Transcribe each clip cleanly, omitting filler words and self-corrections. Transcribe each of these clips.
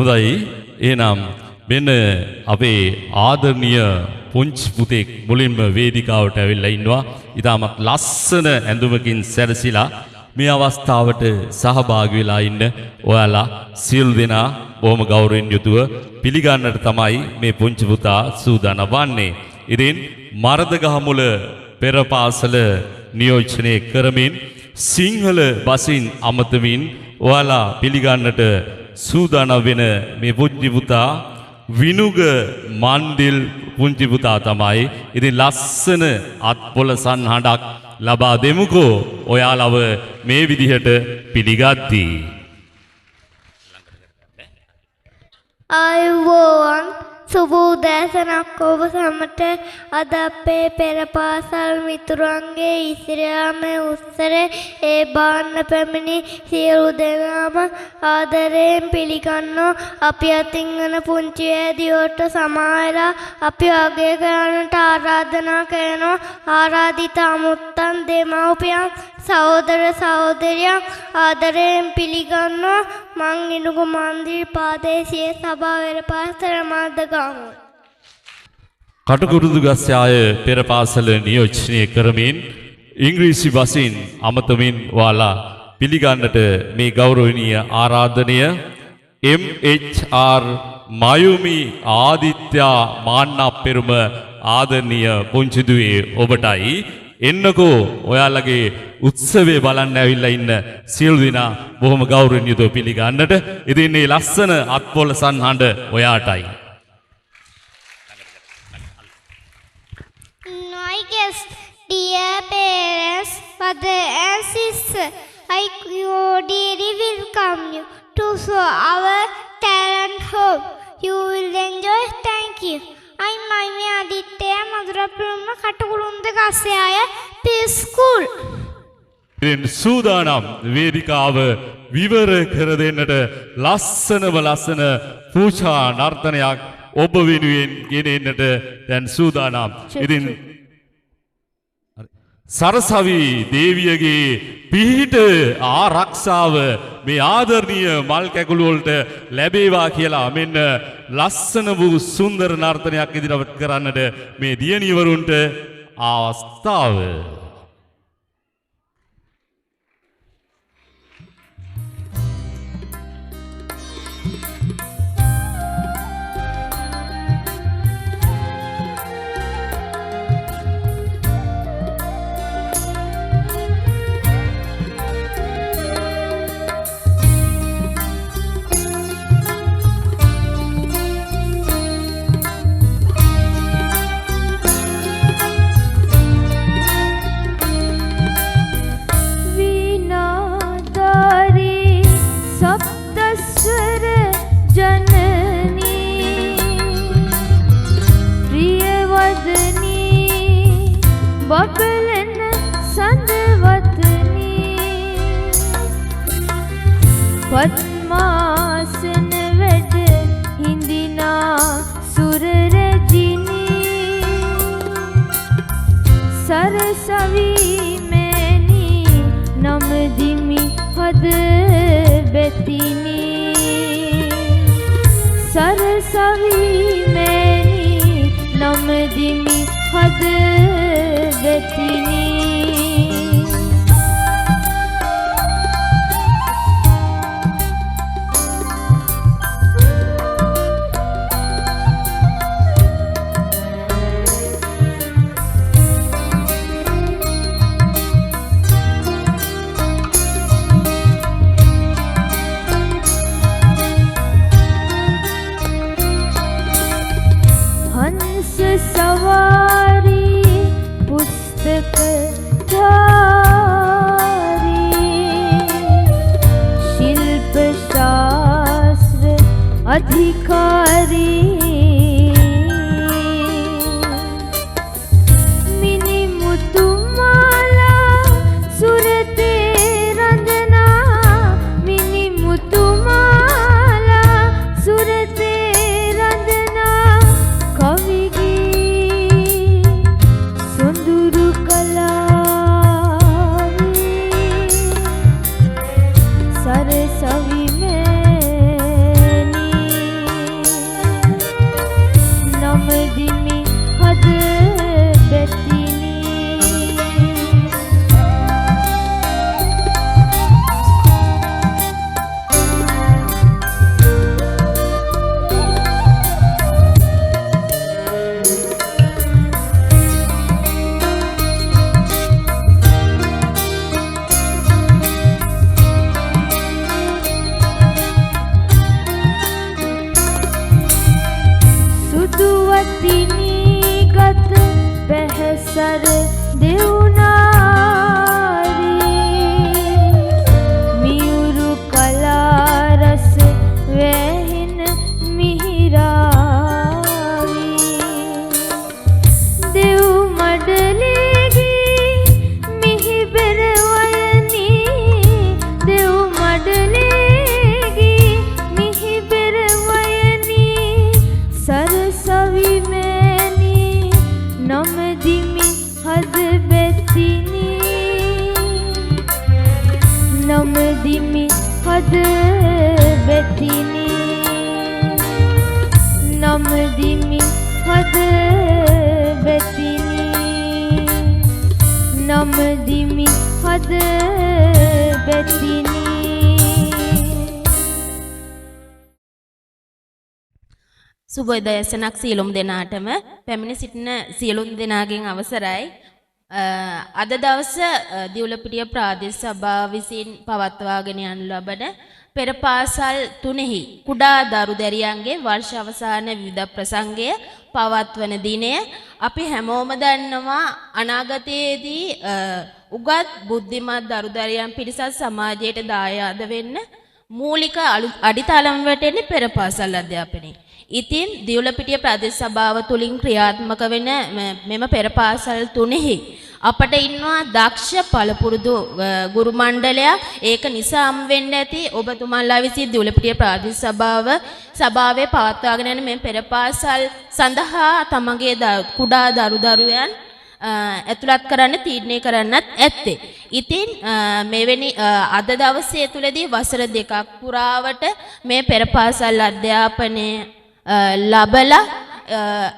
හොඳයි එහෙනම් මෙන්න අපේ ආදරණීය පුංචි පුතෙක් මුලින්ම වේදිකාවට ඇවිල්ලා ඉන්නවා. ඊටමත් ලස්සන ඇඳුමකින් සැරසිලා මේ අවස්ථාවට සහභාගී වෙලා ඉන්න ඔයාලා සියලු දෙනා බොහොම ගෞරවයෙන් යුතුව පිළිගන්නට තමයි මේ පුංචි පුතා සූදානම් වන්නේ. ඉතින් මරදගහමුල පෙර පාසල නියෝජනය කරමින් සිංහල බසින් අමතමින් ඔයාලා පිළිගන්නට සූදානම් වෙන මේ පුංචි පුතා විනුග මණ්ඩිල් පුංචි පුතා තමයි. ඉතින් ලස්සන අත්පොළ සන්හඬක් ලබා දෙමුකෝ ඔයාලව මේ විදිහට පිළිගත්ති. ආයුබෝවන් සුබෝදෑසනක් ඔබ සමට අද අපේ පෙර පාසල් මිතුරන්ගේ ඉසිරාම උත්සරේ ඒ බාන්න පැමිණි සියලු දෙනාම ආදරයෙන් පිළිගන්නෝ. අපි අතින් යන පුංචි ඇදියට සමායලා අපි අගය කරන්නට ආරාධනා කරනවා. ආරාධිත අමුත්තන් දෙමව්පියන් සහෝදර සහෝදරියන් ආදරයෙන් පිළිගන්නෝ. මං ඉනුග මන්දිර ප්‍රාදේශීය සභාවේ පාසල මර්දගම කටුකුරුදු ගස්යාය පෙර පාසල නියෝජනය කරමින් ඉංග්‍රීසි බසින් අමතමින් ඔයාලා පිළිගන්නට මේ ගෞරවනීය ආරාධනය MHR මයුමි ආදිත්‍යා මාන්නා පෙරුම ආදරණීය පුංචි දුවේ ඔබටයි. එන්නකෝ ඔයාලගේ උත්සවය බලන්න ඇවිල්ලා ඉන්න සියලු දෙනා බොහොම ගෞරවයෙන් යුතුව පිළිගන්නට. ඉතින් මේ ලස්සන අත්පොළ සන්හඬ ඔයාටයි. I guess, dear parents, mother and sister, I dearly welcome you to show our talent home. You will enjoy. Thank you. I'm Maimi Aditya Madhurapurama Katakulunda Gasaya School. ඉතින් සූදානම් වේදිකාව විවර කර දෙන්නට ලස්සනම ලස්සන පූජා නර්තනයක් ඔබ වෙනුවෙන් ගෙනෙන්නට දැන් සූදානම්. ඉතින් සරසවි දේවියගේ පිහිට ආරක්ෂාව මේ ආදරණීය මල් කැකුළු වලට ලැබේවා කියලා මෙන්න ලස්සන වූ සුන්දර නර්තනයක් ඉදිරිපත් කරන්නට මේ දියණියවරුන්ට අවස්ථාව. පద్මාසන වැඩ හිඳිනා සුර රැජිනී සරසවි මෑණි නමදිමි හද බැතිනී සරසවි මෑණි නමදිමි හද බැතිනී හද වැටිනි නම්දිමි හද වැටිනි නම්දිමි හද වැටිනි සුබෝදයසනක් සියලුම දෙනාටම පැමිණ සිටින සියලුම දෙනාගෙන් අවසරයි අද දවස දිවුලපිටිය ප්‍රාදේශ සභාව විසින් පවත්වාගෙන යනු ලබන පෙර පාසල් 3හි කුඩා දරු දැරියන්ගේ වර්ෂ අවසාන විවිධ ප්‍රසංගය පවත්වන දිනය අපි හැමෝම දන්නවා අනාගතයේදී උගත් බුද්ධිමත් දරු දැරියන් පිරිසක් සමාජයට දායාද වෙන්න මූලික අඩිතාලම් වැටෙන්නේ පෙර පාසල් අධ්‍යාපනයේ. ඉතින් දිවුලපිටිය ප්‍රාදේශ සභාව තුලින් ක්‍රියාත්මක වෙන මෙම පෙර පාසල් 3හි අපට ඉන්නවා දක්ෂ පළපුරුදු ගුරු මණ්ඩලයක්. ඒක නිසාම වෙන්න ඇති ඔබතුමන්ලා විසින් දිවුලපිටිය ප්‍රාදේශ සභාවේ පවත්වාගෙන යන මේ පෙර පාසල් සඳහා තමගේ කුඩා දරුදරුවන් ඇතුළත් කරන්න තීරණය කරන්නත් ඇත්තේ. ඉතින් මෙවැනි අද දවසේ තුලදී වසර 2ක් පුරාවට මේ පෙර පාසල් අධ්‍යාපනය ලබලා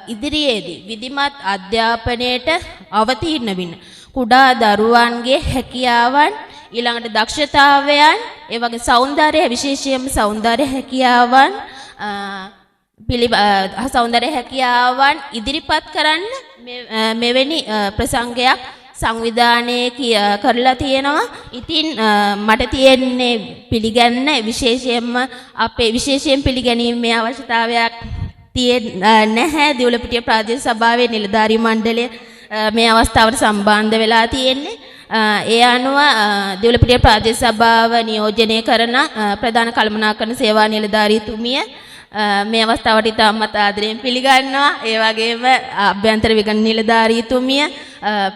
ඉදිරියේදී විධිමත් අධ්‍යාපනයට අවතීර්ණ වෙන කුඩා දරුවන්ගේ හැකියාවන් ඊළඟට දක්ෂතාවයන් ඒ වගේ සෞන්දර්ය විශේෂයෙන්ම සෞන්දර්ය හැකියාවන් සෞන්දර්ය හැකියාවන් ඉදිරිපත් කරන්න මෙවැනි ප්‍රසංගයක් සංවිධානය කරලා තියෙනවා. ඉතින් මට තියෙන්නේ පිළිගන්න විශේෂයෙන් පිළිගැනීමේ අවශ්‍යතාවයක් නැහැ. දිවුලපිටිය ප්‍රාදේශ සභාවේ නිලධාරී මණ්ඩලය මේ අවස්ථාවට සම්බන්ධ වෙලා තියෙන්නේ. ඒ අනුව දිවුලපිටිය ප්‍රාදේශ සභාව නියෝජනය කරන ප්‍රධාන කළමනාකරණ සේවා නිලධාරීතුමිය මේ අවස්ථාවට ඉතාමත් ආදරයෙන් පිළිගන්නවා. ඒ වගේම අභ්‍යන්තර විගණන නිලධාරීතුමිය,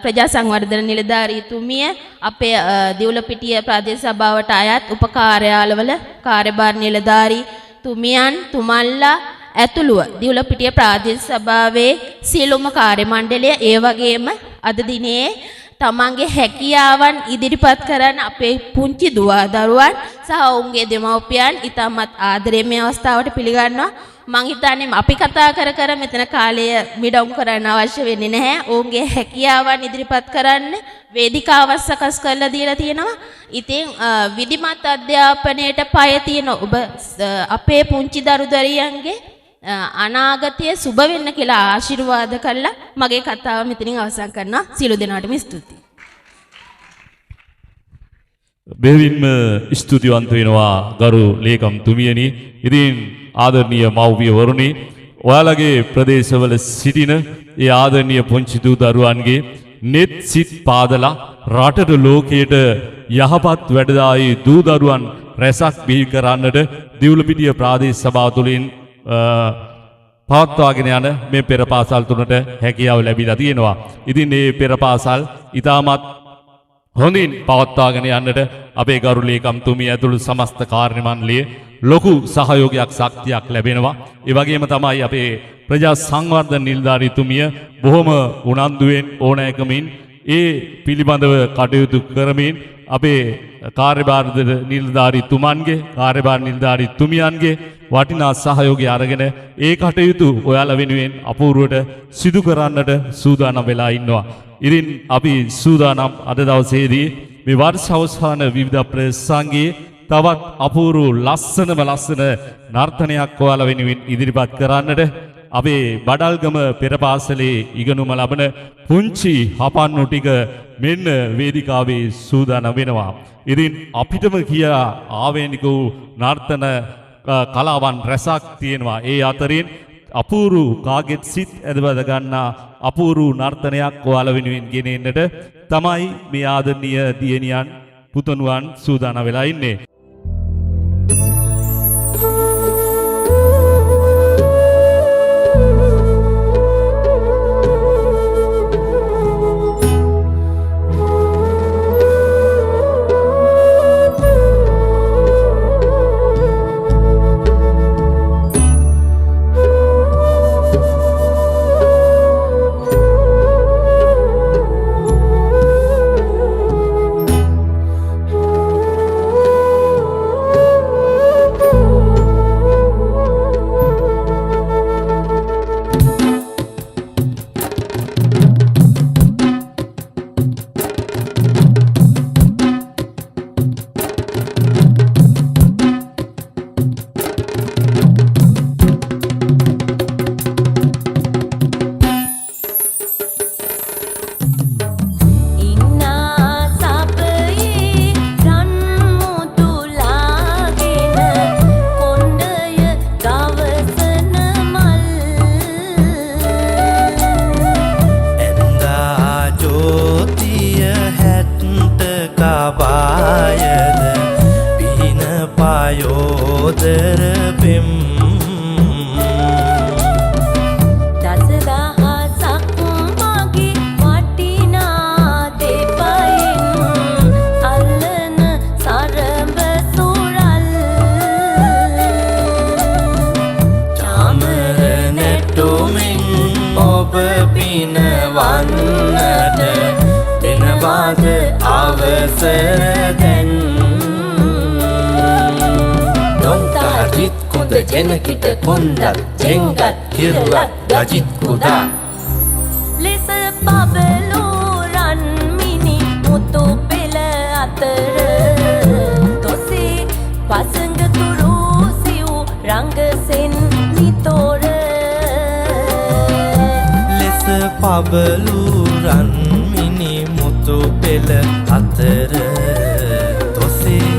ප්‍රජා සංවර්ධන නිලධාරීතුමිය, අපේ දිවුලපිටිය ප්‍රාදේශ සභාවට අයත් උපකාර්යාලවල කාර්යභාර නිලධාරීතුමියන් තුමන්ලා ඇතුළුව දිවුලපිටිය ප්‍රාදේශ සභාවේ සියලුම කාර්ය මණ්ඩලය ඒ වගේම අද දිනේ තමන්ගේ හැකියාවන් ඉදිරිපත් කරන අපේ පුංචි දුවා දරුවන් සහ ඔවුන්ගේ දෙමව්පියන් ඉතාමත් ආදරයෙන් මේ අවස්ථාවට පිළිගන්නවා. මං හිතන්නේ අපි කතා කර මෙතන කාලය මිඩවුම් කරන්න අවශ්‍ය වෙන්නේ නැහැ. ඔවුන්ගේ හැකියාවන් ඉදිරිපත් කරන්න වේදිකාවක් සකස් කරලා දීලා තියෙනවා. ඉතින් විධිමත් අධ්‍යාපනයට පය තියෙන ඔබ අපේ පුංචි දරු දරියන්ගේ අනාගතය සුබ වෙන්න කියලා ආශිර්වාද කළා මගේ කතාව මෙතනින් අවසන් කරනවා. සියලු දෙනාටම ස්තුතියි. බෙහෙවින්ම ස්තුතිවන්ත වෙනවා ගරු ලේකම් තුමියනි. ඉතින් ආදරණීය මව්පියවරුනි, ඔයාලගේ ප්‍රදේශවල සිටින ඒ ආදරණීය පුංචි දූ දරුවන්ගේ net සිත් පාදලා රටට ලෝකයට යහපත් වැඩදායි දූ දරුවන් රැසක් බිහි කරන්නට දිවුලපිටිය ප්‍රාදේශ සභාව තුළින් පවත්වාගෙන යන මේ පෙර පාසල් තුනට හැකියාව ලැබිලා තියෙනවා. ඉතින් මේ පෙර පාසල් ඉතාමත් හොඳින් පවත්වාගෙන යන්නට අපේ ගරු ලේකම්තුමිය ඇතුළු සමස්ත කාර්ය මණ්ඩලයේ ලොකු සහයෝගයක් ශක්තියක් ලැබෙනවා. ඒ වගේම තමයි අපේ ප්‍රජා සංවර්ධන නිලධාරීතුමිය බොහොම උනන්දුවෙන් ඕනෑකමින් ඒ පිළිබඳව කටයුතු කරමින් අපේ කාර්යභාර නිලධාරීතුමන්ගේ කාර්යභාර නිලධාරීතුමියන්ගේ වටිනා සහයෝගය අරගෙන ඒ කටයුතු ඔයාලා වෙනුවෙන් අපූර්වට සිදු කරන්නට සූදානම් වෙලා ඉන්නවා. ඉතින් අපි සූදානම් අද දවසේදී මේ වර්ෂ අවසාන විවිධ ප්‍රසංගයේ තවත් අපූර්ව ලස්සන නර්තනයක් ඔයාලා වෙනුවෙන් ඉදිරිපත් කරන්නට අපේ බඩල්ගම පෙර පාසලේ ඉගෙනුම ලබන පුංචි හපන්නු ටික මෙන්න වේදිකාවේ සූදානම් වෙනවා. ඉතින් අපිටම කියා ආවේනික වූ නර්තන කලාවන් රැසක් තියෙනවා. ඒ අතරින් අපූර්ව කාගෙත් සිත් ඇදබද ගන්නා අපූර්ව නර්තනයක් ඔයාලා වෙනුවෙන් ගෙනෙන්නට තමයි මේ ආදරණීය දියණියන් පුතණුවන් සූදානම් වෙලා ඉන්නේ. කාබායද පිහින පායෝදර පෙම් වන්නට දෙනවාද අවසර දැන් දොන්තාජිත් කුඳ ජනකිට කොන්දත් ජෙංගත් කිරලත් ගජිත් කුදා ලෙස පබලු රන් මිනි මුතු පෙළ අතර තොසේ පසඟ තුරු සිව් රංගසෙන් නිතොර පබලු රන් මිනි මුතු පෙළ අතර තොසේ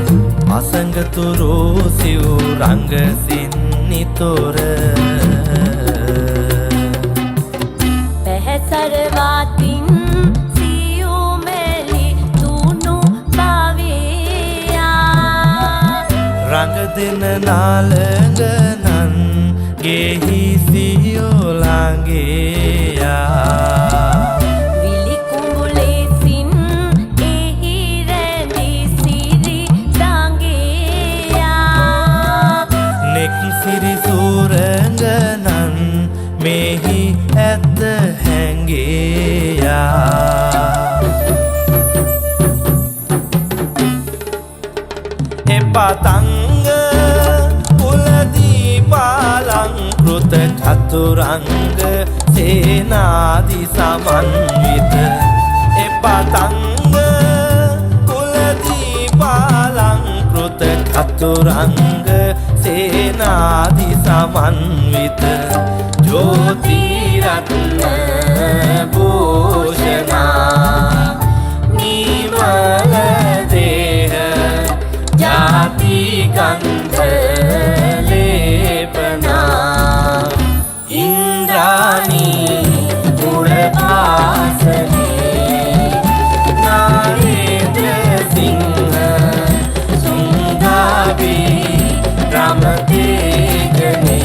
අසංගතුරු සිව් රංගසින් නිතොර පැහැසරවාතින් සියුමෙලි තුනු භවයා රංග දෙන නාලඟ නන් ගෙහි සියෝ ළඟයා විලි කුඹුලෙසින් එහි රැඳි සිරි දඟයා නෙක් සිරි සූරංගනන් මෙහි ඇත හැඟයා එපතංග පාලංකෘත චතුරංග සේනාදි සමන්විත එපතංග කුලදී පාලංකෘත චතුරංග සේනාදි සමන්විත ජෝතිරත්න භූෂණා නිමල දේහ ජාති ගන්ධ ඉන්ද්‍රාණී පුරපාසනේ නාරේන්ද්‍ර සිංහ සුන්දාබී රමතේජනේ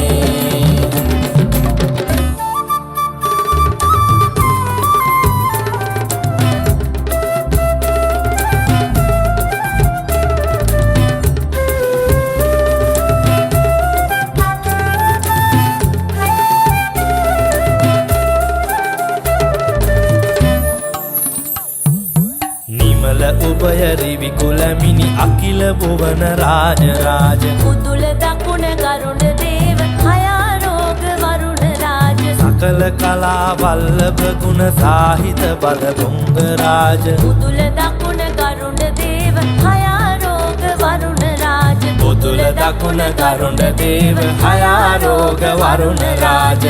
උභය විකුලමිනි අකිල භුවන රාජ රාජ උතුල දකුණ කරුණ දේව හයාරෝග වරුණ රාජ සකල කලා වල්ලභ ගුණ සාහිත බල පුංග රාජ උතුල දකුණ කරුණ දේව හයාරෝග වරුණ රාජ උතුල දකුණ කරුණ දේව හයාරෝග වරුණ රාජ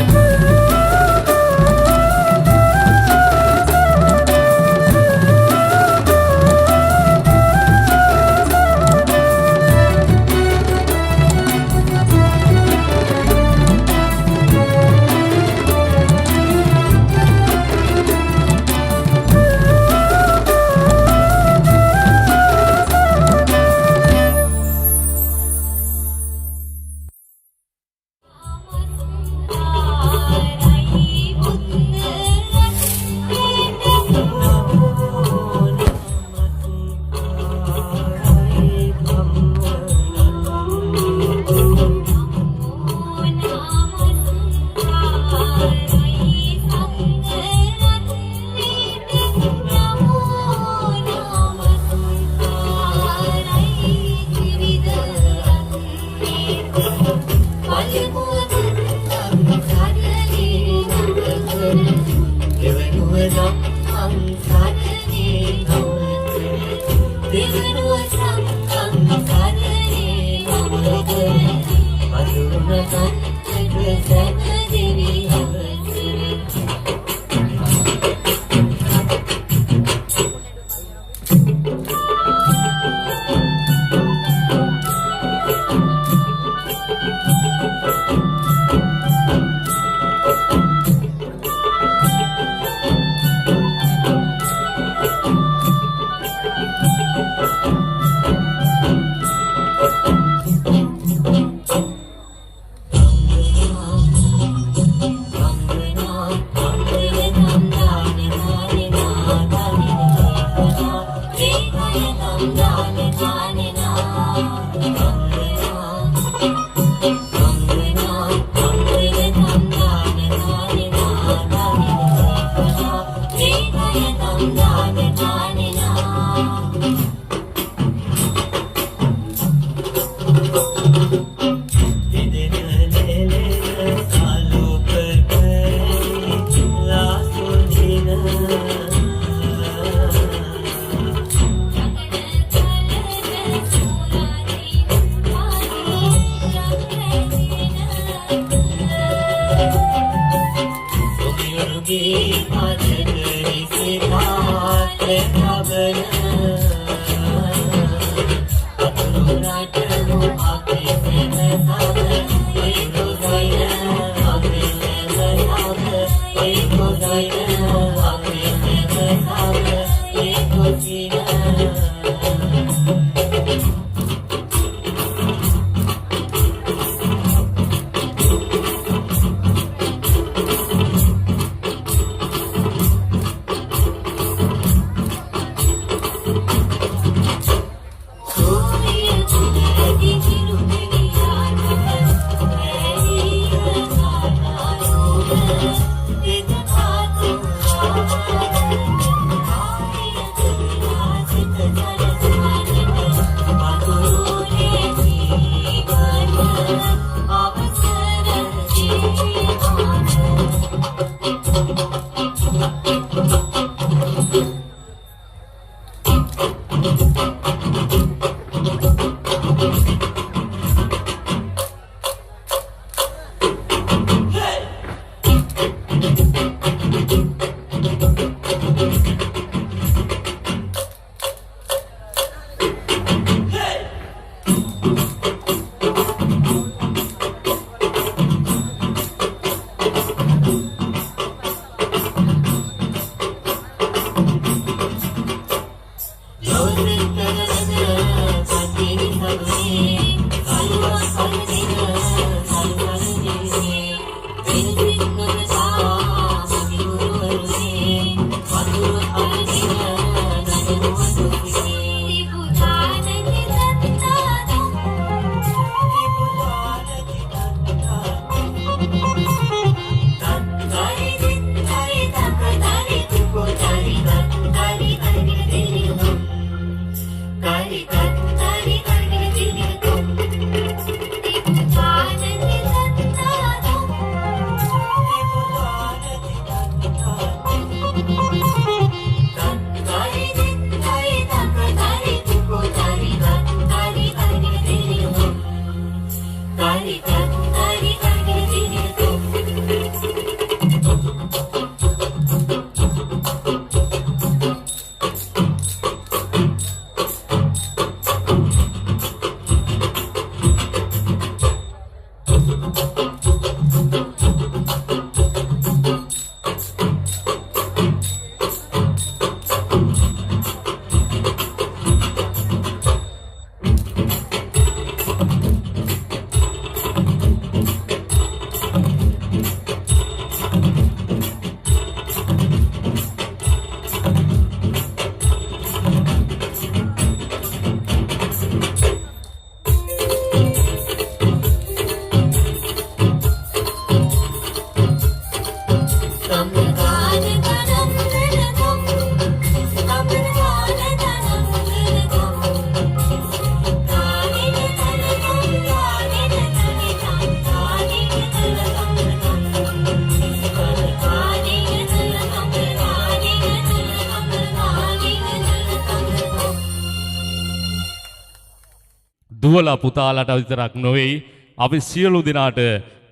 දුවලා පුතාලට විතරක් නොවේයි අපි සියලු දෙනාට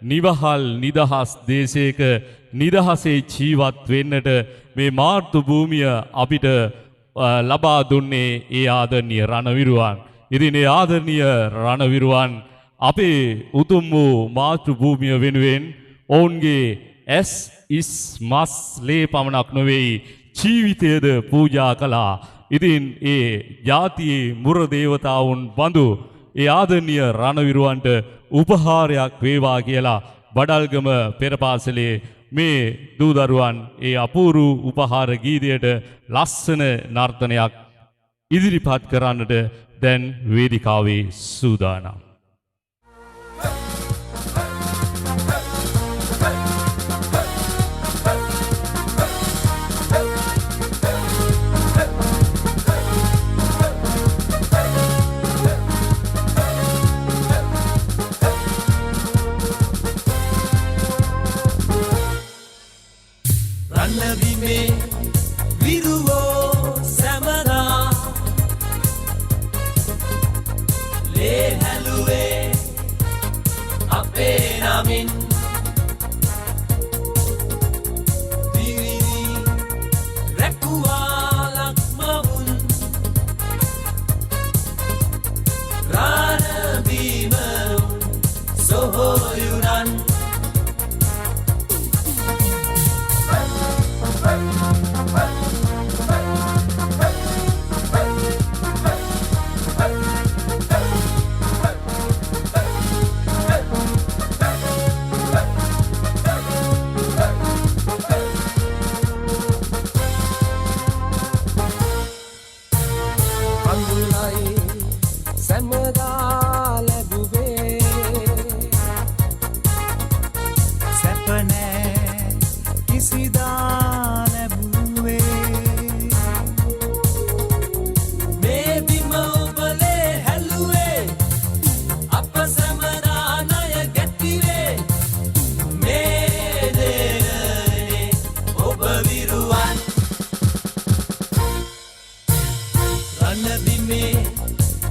නිවහල් නිදහස් දේශයක නිදහසේ ජීවත් වෙන්නට මේ මාර්තු භූමිය අපිට ලබා දුන්නේ ඒ ආදරණීය රණවිරුවන්. ඉතින් ඒ ආදරණීය රණවිරුවන් අපේ උතුම් වූ මාතෘ භූමිය වෙනුවෙන් ඔවුන්ගේ ඇස් ඉස් මස් ලේ පමණක් නොවේයි ජීවිතයද පූජා කළා. ඉතින් ඒ ජාතියේ මුර දේවතාවුන් බඳු ඒ ආදරණීය රණවිරුවන්ට උපහාරයක් වේවා කියලා බඩල්ගම පෙරපාසලේ මේ දූදරුවන් ඒ අපූර්ව උපහාර ගීතයට ලස්සන නර්තනයක් ඉදිරිපත් කරන්නට දැන් වේදිකාවේ සූදානම්. රන්නවිමේ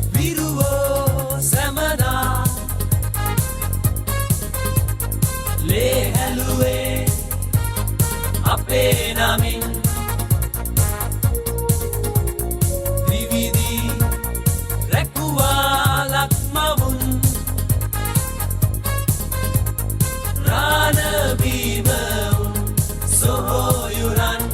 විරුවෝ සැමදා ලේ හැලුවේ අපේ නමින් දිවිදි රැකුවාලක් මවුන් රාණබීම සොහොයුරන්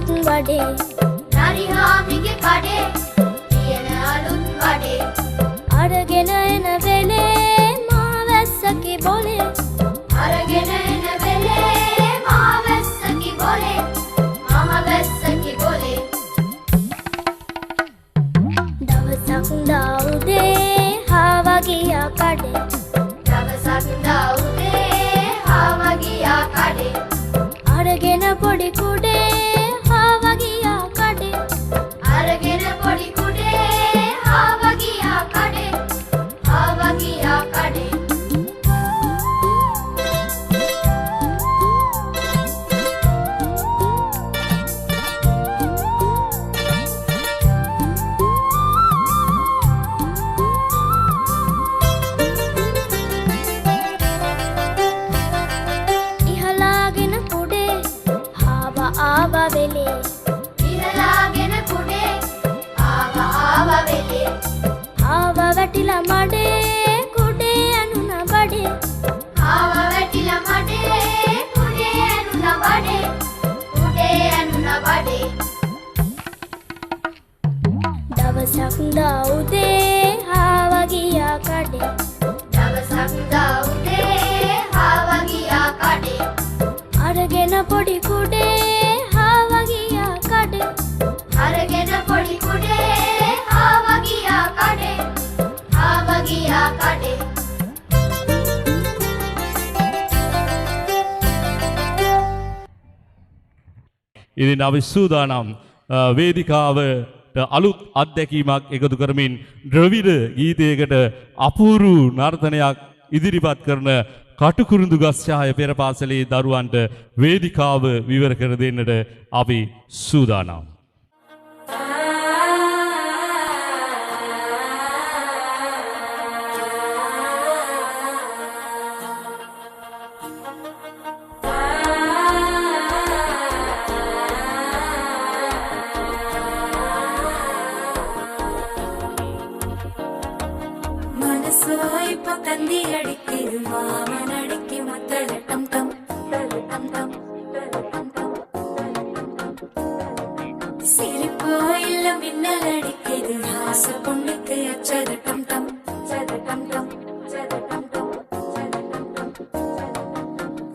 අලුත් වඩේ නරිහාමිගේ කඩේ තියෙන අලුත් වඩේ අරගෙන එන වෙලේ මා වැස්සකි බොලේ අරගෙන එන වෙලේ මා වැස්සකි බොලේ මහ වැස්සකි බොලේ දවසක් දවුදේ හාවා ගියා කඩේ දවසක් දවුදේ හාවා ගියා කඩේ අරගෙන පොඩි කුඩේ හාවා ගියා කඩේ අරගෙන පොඩි කුඩේ හාවා ගියා කඩේ හාවා ගියා කඩේ ඉහලාගෙන කුඩේ හාවා ආවා වෙලේ ඉහලාගෙන කුඩේ ආවා වෙලේ ආවා වැටිලා මඩේ කුඩේ ඇනුනා බඩේ ආවා වැටිලා මඩේ කුඩේ ඇනුනා බඩේ කුඩේ ඇනුනා බඩේ දවසක් දවුදේ හාවා ගියා කඩේ දවසක් දවුදේ හාවා ගියා කඩේ අරගෙන පොඩි කුඩේ හාවා ගියා කඩේ අරගෙන පොඩි කුඩේ හාවා ගියා කඩේ හාවා ගියා කඩේ ඉතින් අපි සූදානම් වේදිකාවට අලුත් අත්දැකීමක් එකතු කරමින් ද්‍රවිඩ ගීතයකට අපූරු නර්තනයක් ඉදිරිපත් කරන කටුකුරුඳු ගස්ඡාය පෙර පාසලේ දරුවන්ට වේදිකාව විවර කර දෙන්නට අපි සූදානම්. മനസ്സായി പതന്തി അടിക്കിത് മാമനടിക്ക് മക്കളെ ടം ടം ടം ടം സിരിപ്പോയില്ല മിന്നലടിക്കിത് ഹാസ പൊണ്ണിക്ക് അച്ചത ടം ടം ടം ടം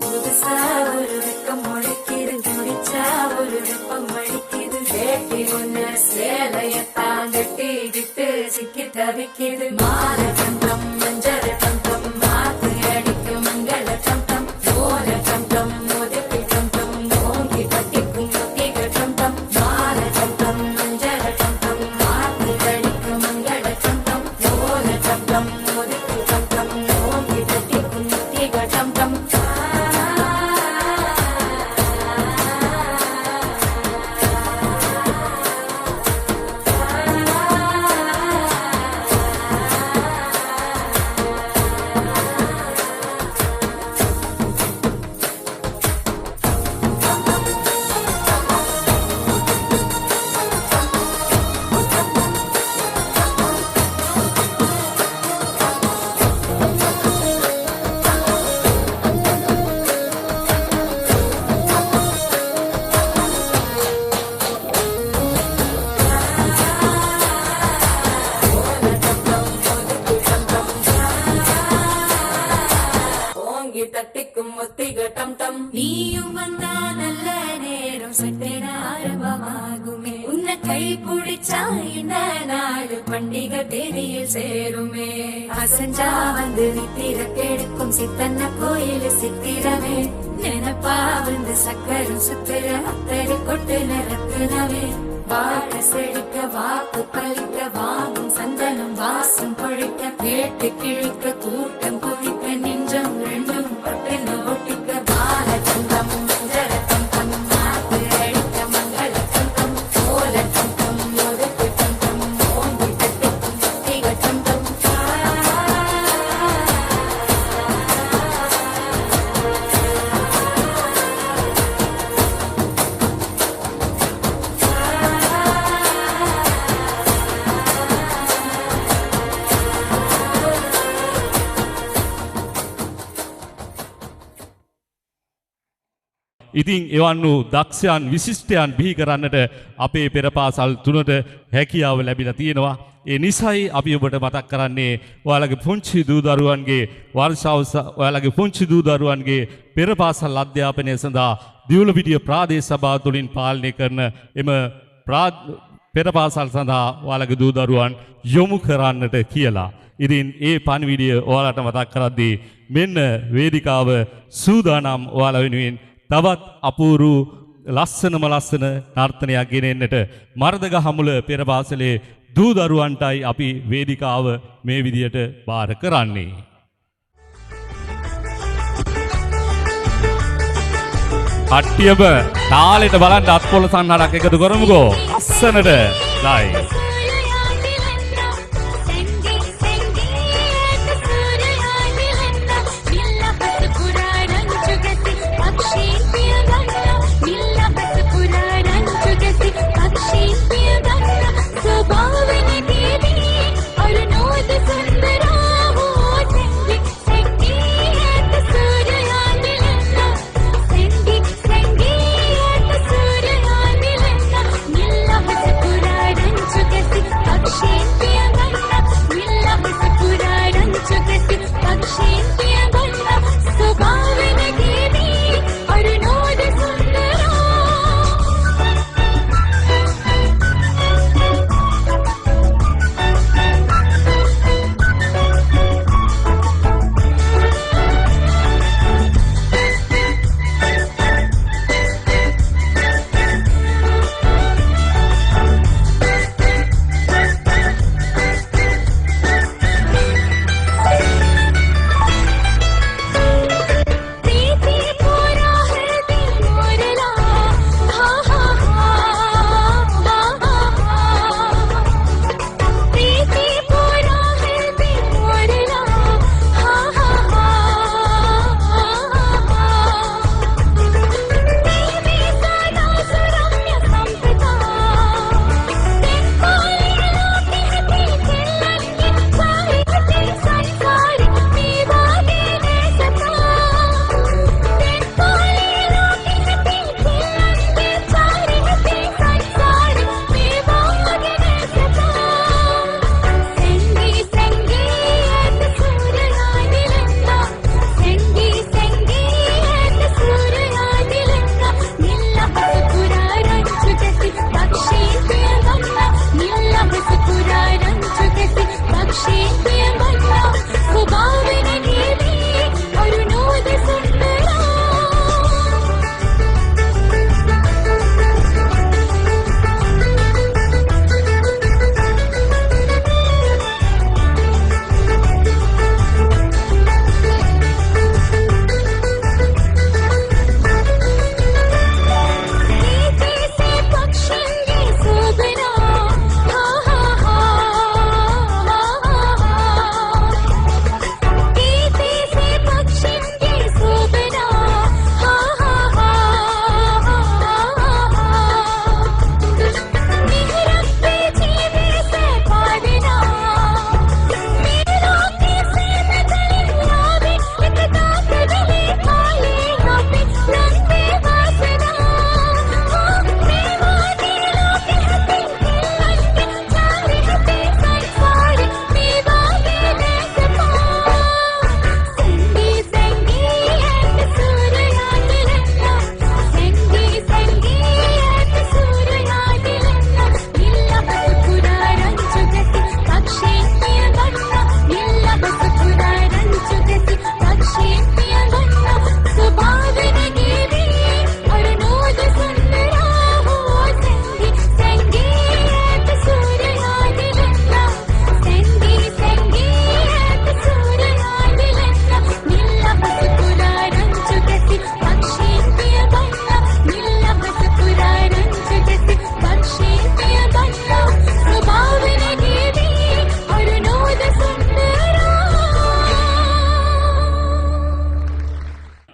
പുതുസാ ഒരു വെക്കം മുഴക്കിത് തുടിച്ചാ ഒരു വെപ്പം വഴിക്കിത് വേട്ടി ഒന്ന് സേലയത്താൻ കെട്ടിയിട്ട് സിക്കി തവിക്കിത് മാല ടം ടം മഞ്ചര ടം ടം മാത്ത് അടിക്ക് മംഗള ടം ടം ഓല ടം ടം മുതക്കി ടം ടം ഓങ്കി പട്ടിക്കും കുട്ടിക ടം ടം മാല ടം ടം മഞ്ചര ടം ടം മാത്ത് അടിക്ക് മംഗള ടം ടം ഓല ടം ടം മുതക്കി ടം ടം ഓങ്കി പട്ടിക്കും കുട്ടിക ടം ടം ஓங்கி தட்டிக்கும் ஒத்திக டம் டம் நீயும் வந்தா நல்ல நேரம் சட்டென ஆரம்பமாகுமே உன்னை கை பிடிச்சா இந்த நாடு பண்டிகை தேதியில் சேருமே அசஞ்சா வந்து நித்திர கெடுக்கும் சித்தன்ன கோயில் சித்திரமே நினப்பா வந்து சக்கரம் சுத்திர அத்தரி கொட்டு நிறத்துனவே வாழ செழிக்க வாக்கு பலிக்க வாங்கும் சந்தனம் வாசம் பொழிக்க கேட்டு கிழிக்க கூட்டம் குதிக்க நெஞ்சம் ரெண்டும் பட்டுன்னு ஒட்டிக்க பால தந்தம் மஞ்சர தந்தம் மாத்து அடிக்க மங்கள தந்தம் ஓல தந்தம் ஒதுக்கு தந்தம் ஓங்கி தட்டிக்கும் தீக தந்தம் ඉතින් එවන් වූ දක්ෂයන් විශිෂ්ටයන් බිහි කරන්නට අපේ පෙර පාසල් තුනට හැකියාව ලැබිලා තියෙනවා. ඒ නිසයි අපි ඔබට මතක් කරන්නේ ඔයාලගේ පුංචි දූ දරුවන්ගේ ඔයාලගේ පුංචි දූ දරුවන්ගේ පෙර පාසල් අධ්‍යාපනය සඳහා දියුලපිටිය ප්‍රාදේශ සභාව තුළින් පාලනය කරන එම පෙර පාසල් සඳහා ඔයාලගේ දූ දරුවන් යොමු කරන්නට කියලා. ඉතින් ඒ පණිවිඩය ඔයාලට මතක් කරද්දී මෙන්න වේදිකාව සූදානම් ඔයාලා වෙනුවෙන් තවත් අපූරු ලස්සන නර්තනයක් ගෙනෙන්නට මර්ධක හමුල පෙර පාසලේ දූ දරුවන්ටයි අපි වේදිකාව මේ විදියට බාර කරන්නේ. කට්ටියම තාලෙට බලන්න අත්පොළ සන්නහරක් එකතු කරමුකෝ. අස්සනට ලයි.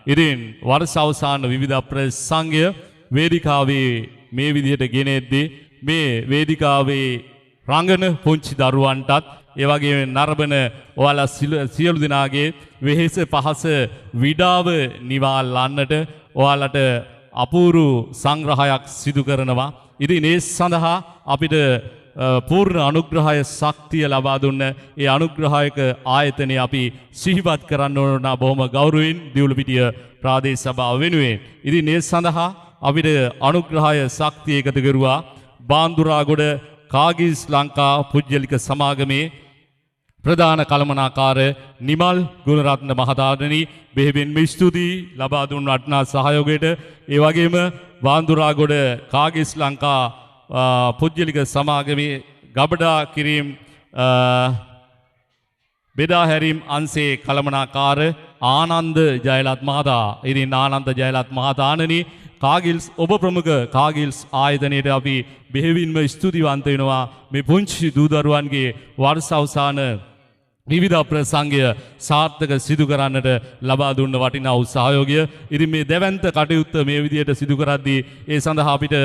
ඉතින් වර්ෂ අවසාන විවිධ ප්‍රසංගය වේදිකාවේ මේ විදිහට ගෙනෙද්දී මේ වේදිකාවේ රංගන පුංචි දරුවන්ටත් ඒ වගේම නරඹන ඔයාලා සියලු දෙනාගේ වෙහෙස පහස විඩාව නිවාලන්නට ඔයාලට අපූරු සංග්‍රහයක් සිදු කරනවා. ඉතින් ඒ සඳහා අපිට පූර්ණ අනුග්‍රහය ශක්තිය ලබා දුන්න ඒ අනුග්‍රහයක ආයතනය අපි සිහිපත් කරන්න ඕන බොහොම ගෞරවයෙන් දිවුලපිටිය ප්‍රාදේශ සභාව වෙනුවෙන්. ඉතින් ඒ සඳහා අපිට අනුග්‍රහය ශක්තිය එකතු කරුවා බාන්දුරාගොඩ කාගිස් ලංකා පුජ්‍යලික සමාගමේ ප්‍රධාන කළමනාකාර නිමල් ගුණරත්න මහතාටනි බෙහෙවින්ම ස්තුතියි ලබා දුන් වටිනා සහයෝගයට. ඒ වගේම බාන්දුරාගොඩ කාගිස් ලංකා පුජ්‍යලික සමාගමේ ගබඩා කිරීම බෙදා හැරීම් අංශේ කළමනාකාර ආනන්ද ජයලත් මහතා. ඉතින් ආනන්ද ජයලත් මහතාණනි කාගිල්ස් ඔබ ප්‍රමුඛ කාගිල්ස් ආයතනයේ අපි බෙහෙවින්ම ස්තුතිවන්ත වෙනවා මේ පුංචි දූ දරුවන්ගේ වර්ෂ අවසාන විවිධ ප්‍රසංගය සාර්ථක සිදු කරන්නට ලබා දුන්න වටිනා උත්සාහයෝගය. ඉතින් මේ දෙවන්ත කටයුත්ත මේ විදියට සිදු කරද්දී ඒ සඳහා අපිට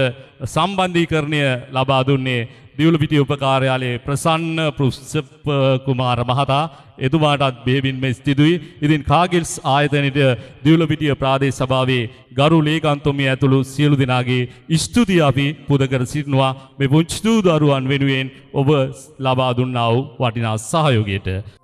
සම්බන්ධීකරණය ලබා දුන්නේ දිවුලපිටිය උපකාර්යාලයේ ප්‍රසන්න පුෂ්ප කුමාර මහතා. එතුමාටත් බෙහෙවින්ම ස්තුතියි. ඉතින් කාගිල්ස් ආයතනයේ දිවුලපිටිය ප්‍රාදේශ සභාවේ ගරු ලේකම්තුමිය ඇතුළු සියලු දෙනාගේ ස්තුතිය අපි පුද කර සිටිනවා මේ පුංචි දූ දරුවන් වෙනුවෙන් ඔබ ලබා දුන්නා වූ වටිනා සහයෝගයට.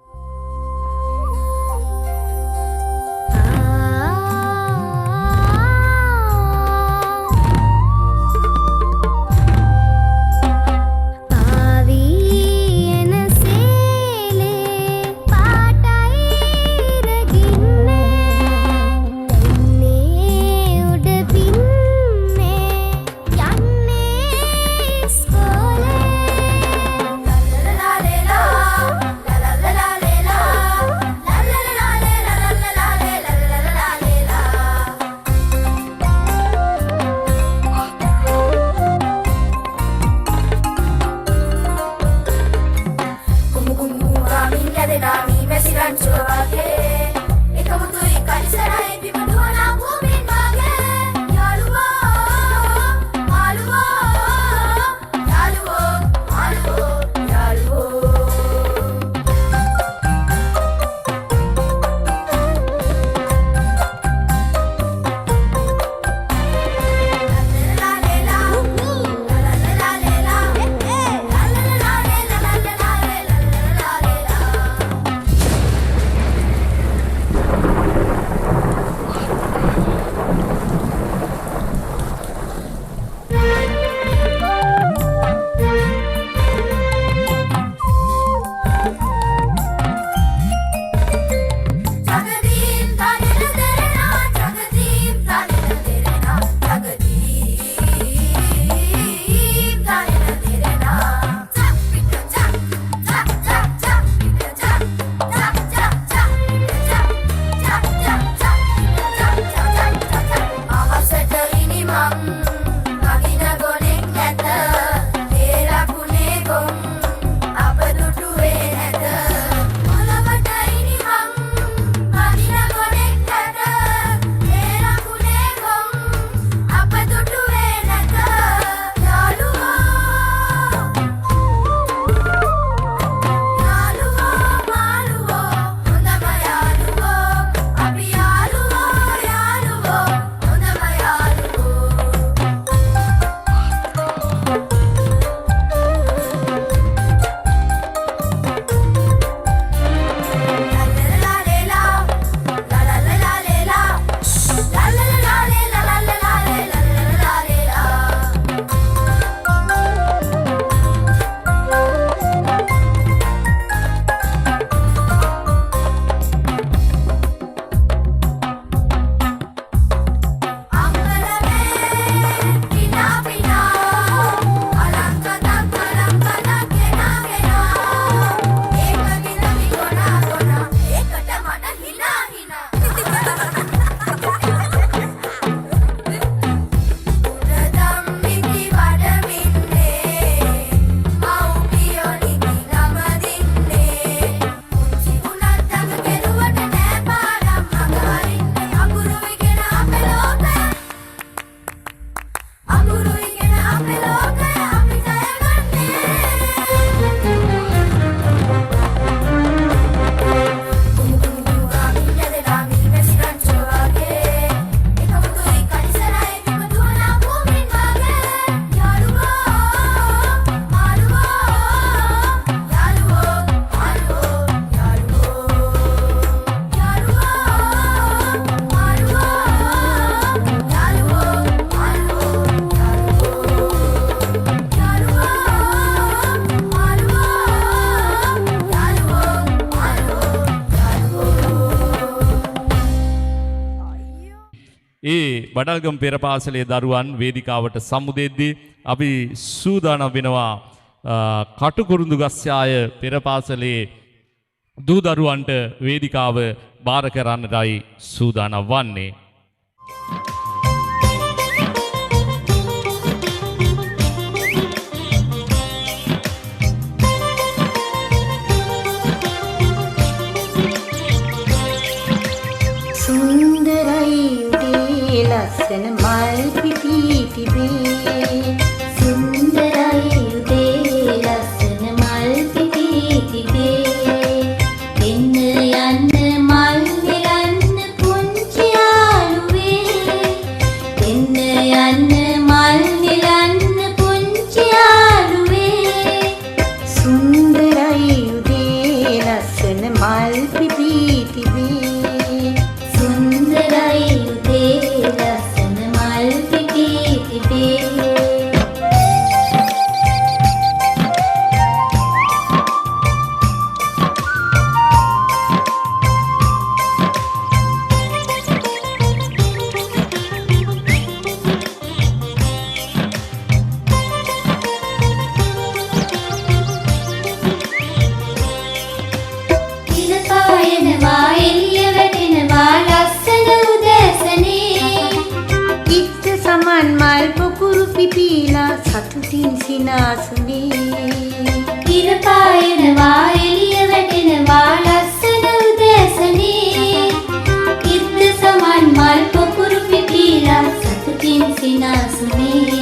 බඩල්ගම පෙර පාසලේ දරුවන් වේදිකාවට සමුදෙද්දී අපි සූදානම් වෙනවා කටුකුරුඳු ගස්යාය පෙර පාසලේ දූ දරුවන්ට වේදිකාව බාර කරන්නටයි සූදානම් වන්නේ. සුන්දරයි උදේ ලස්සන මල් පිපී තිබේ සුන්දරයි උදේ ලස්සන මල් පිපී තිබේ එන්න යන්න මල් නෙලන්න පුංචි යාළුවේ එන්න යන්න මල් නෙලන්න පුංචි යාළුවේ සුන්දරයි උදේ ලස්සන මල් පිපී තිබේ සුන්දරයි උදේ ලස්සන මල් පිපී තිබේ ඉරපායනවා එළිය වැටෙනවා ලස්සන උදෑසනේ ඉත්ත සමන් මල් පොකුරු පිපීලා සතුටින් සිනාසුනේ ඉරපායනවා එළිය වැටෙනවා ලස්සන උදෑසනේ ඉත්ත සමන් මල් පොකුරු පිපීලා සතුටින් සිනාසුනේ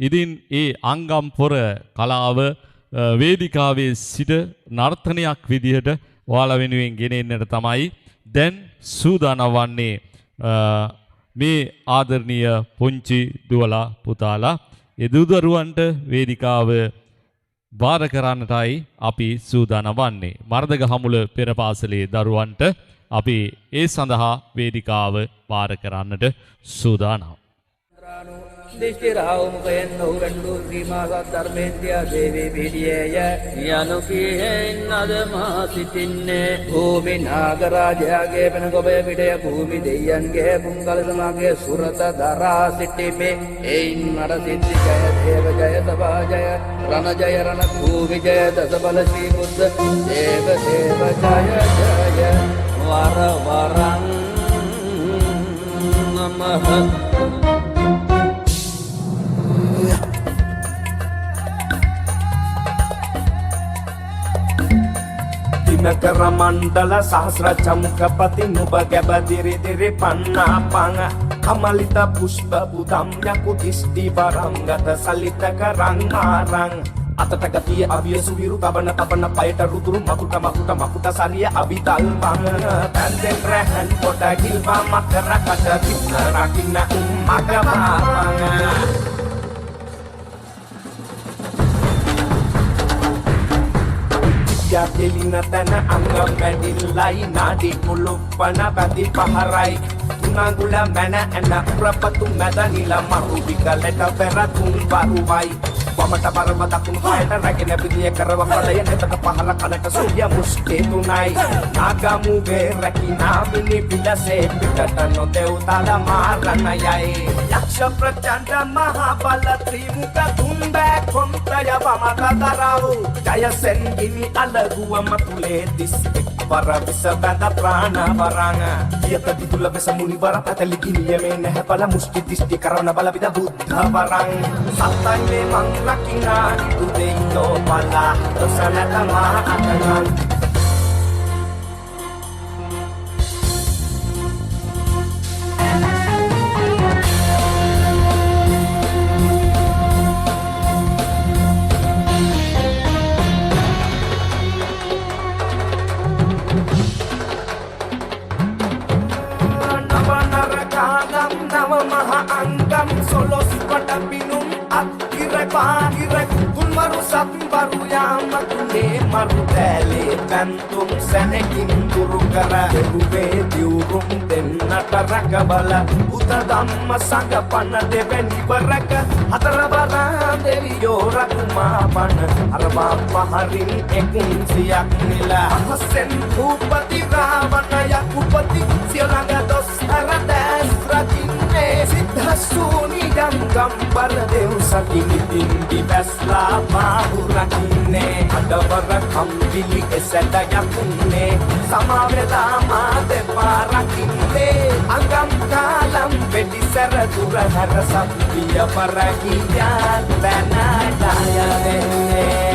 ඉතින් ඒ අංගම් පොර කලාව වේදිකාවේ සිට නර්තනයක් විදිහට ඔයාලා වෙනුවෙන් ගෙනෙන්නට තමයි දැන් සූදානම් වන්නේ මේ ආදරණීය පුංචි දුවලා පුතාලා ඒ දරුවන්ට වේදිකාව බාර කරන්නටයි අපි සූදානම් වන්නේ. මර්ධක හමුල පෙර පාසලේ දරුවන්ට අපි ඒ සඳහා වේදිකාව බාර කරන්නට සූදානම්. දිෂ්ඨිරාවමුකයෙන් නොහුරැඩු ශ්‍රීමාසත් ධර්මේන්ද්‍රිය දේවී පිළියේය යනුකීහෙන් අදමා සිටින්නේ භූමි නාගරාජයාගේ පෙන ගොබය පිටය භූමි දෙයයන්ගේ පුංගල සමාගේ සුරත දරා සිටිමේ එයින් මර සිද්ධි ජය දේව ජය සභා ජය රණ ජය රණ භූමි ජය දස බල ශ්‍රී බුද්ධ දේව දේව ජය ජය වර වරං නමః දිනකර මණ්ඩල සහස්‍ර චමුකපති නුඹ ගැබ දිරි දිරි පන්නා පං කමලිත පුෂ්ප බුදම් යකු දිස්ති වරංගත සලිතක රංගාරං අතට ගතිය අවිය සුවිරු තබන පයට රුදුරු මකුට සරිය අවිතල් වං තන්දෙන් රැහන් කොට ගිල්වා මකර කට කින්න රකින්න මගමාරං යකෙලින තන අංග මැඩිල්ලයි නාඩි කුළුප්පන බැදි පහරයි තුනඟුල මැන ඇන උරපතු මැද නිල මරු විකලට පෙරතුන් වරුවයි වමට බරව දකුණු පායට රැගෙන පිළිය කරව පඩය නෙතට පහල කනට සූර්ය මුස්කේ තුනයි නාගමුවේ රැකිනා මිනි පිලසේ පිටට නොදෙව් තල මාරණයයි යක්ෂ ප්‍රචණ්ඩ මහා බල ත්‍රිමුඛ තුන්බෑ කොන්තය වමත දරව් ජයසෙන් ගිනි අලගුව මතුලේ දිස් වර විස බඳ ප්‍රාණ වරං යත දිතුල බෙස මුනි වර පැතලි ගිනියමේ නැහැ බල මුස්ටි දිස්ටි කරන බල විද බුද්ධ වරං සත්තයි මේ මං රකිනා උදෙයිතෝ බලා දසනත මා අතනං solos pada binum akire pahire kun maru sat baru yam tune maru tele kantum senekin guru kara dewe diurum den nataraka bala uta damma sanga panna deveni baraka hatara bala devi yora kuma pan arba paharin ekun siyak nila hasen upati ravana yakupati sialaga dos aradas rakinne siddhasuni gambar dev sakini tindi besla mahu rakinne adavara kambili esada yakunne samavela ma depa rakinne angam kalam bedi saradura hara sabbiya parakiya dana daya denne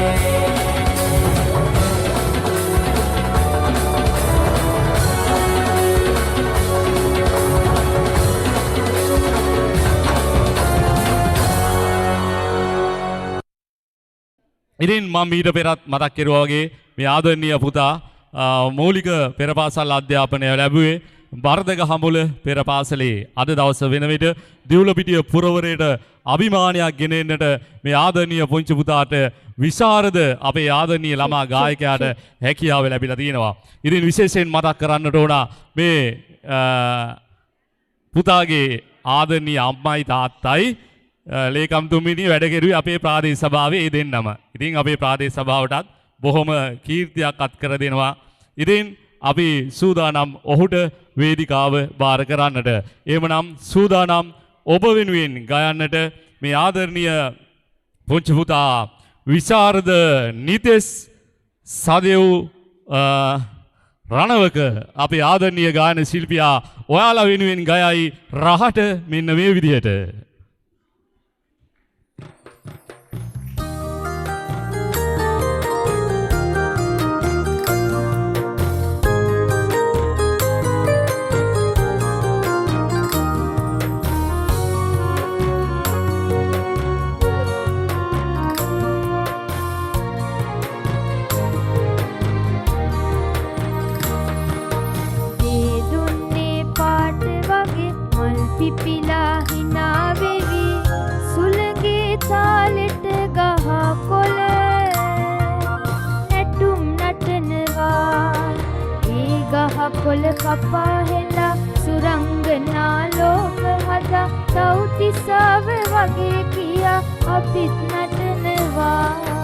ඉතින් මම ඊට පෙරත් මතක් කරුවා වගේ මේ ආදරණීය පුතා මූලික පෙර පාසල් අධ්‍යාපනය ලැබුවේ වර්ධක හමුල පෙර පාසලේ අද දවස වෙන විට දිවුලපිටිය පුරවරයට අභිමානයක් ගෙනෙන්නට මේ ආදරණීය පුංචි පුතාට විශාරද අපේ ආදරණීය ළමා ගායකයාට හැකියාව ලැබිලා තියෙනවා. ඉතින් විශේෂයෙන් මතක් කරන්නට ඕන මේ පුතාගේ ආදරණීය අම්මයි තාත්තයි ලේකම්තුමිනි වැඩ කෙරුවේ අපේ ප්‍රාදේශ සභාවේ ඒ දෙන්නම. ඉතින් අපේ ප්‍රාදේශ සභාවටත් බොහොම කීර්තියක් අත් කර දෙනවා. ඉතින් අපි සූදානම් ඔහුට වේදිකාව බාර කරන්නට. එහෙමනම් සූදානම් ඔබ වෙනුවෙන් ගයන්නට මේ ආදරණීය පුංචි පුතා විශාරද නිතෙස් සදෙව් රණවක අපේ ආදරණීය ගායන ශිල්පියා ඔයාලා වෙනුවෙන් ගයයි රහට මෙන්න මේ විදිහට. පිපිලා හිනා වෙවි සුළගේ තාලෙට ගහ කොළ නැටුම් නටනවා ඒ ගහ කොළ කපා හෙලා සුරංගනා ලෝක හදා තව්තිසාව වගේ කියා අපිත් නටනවා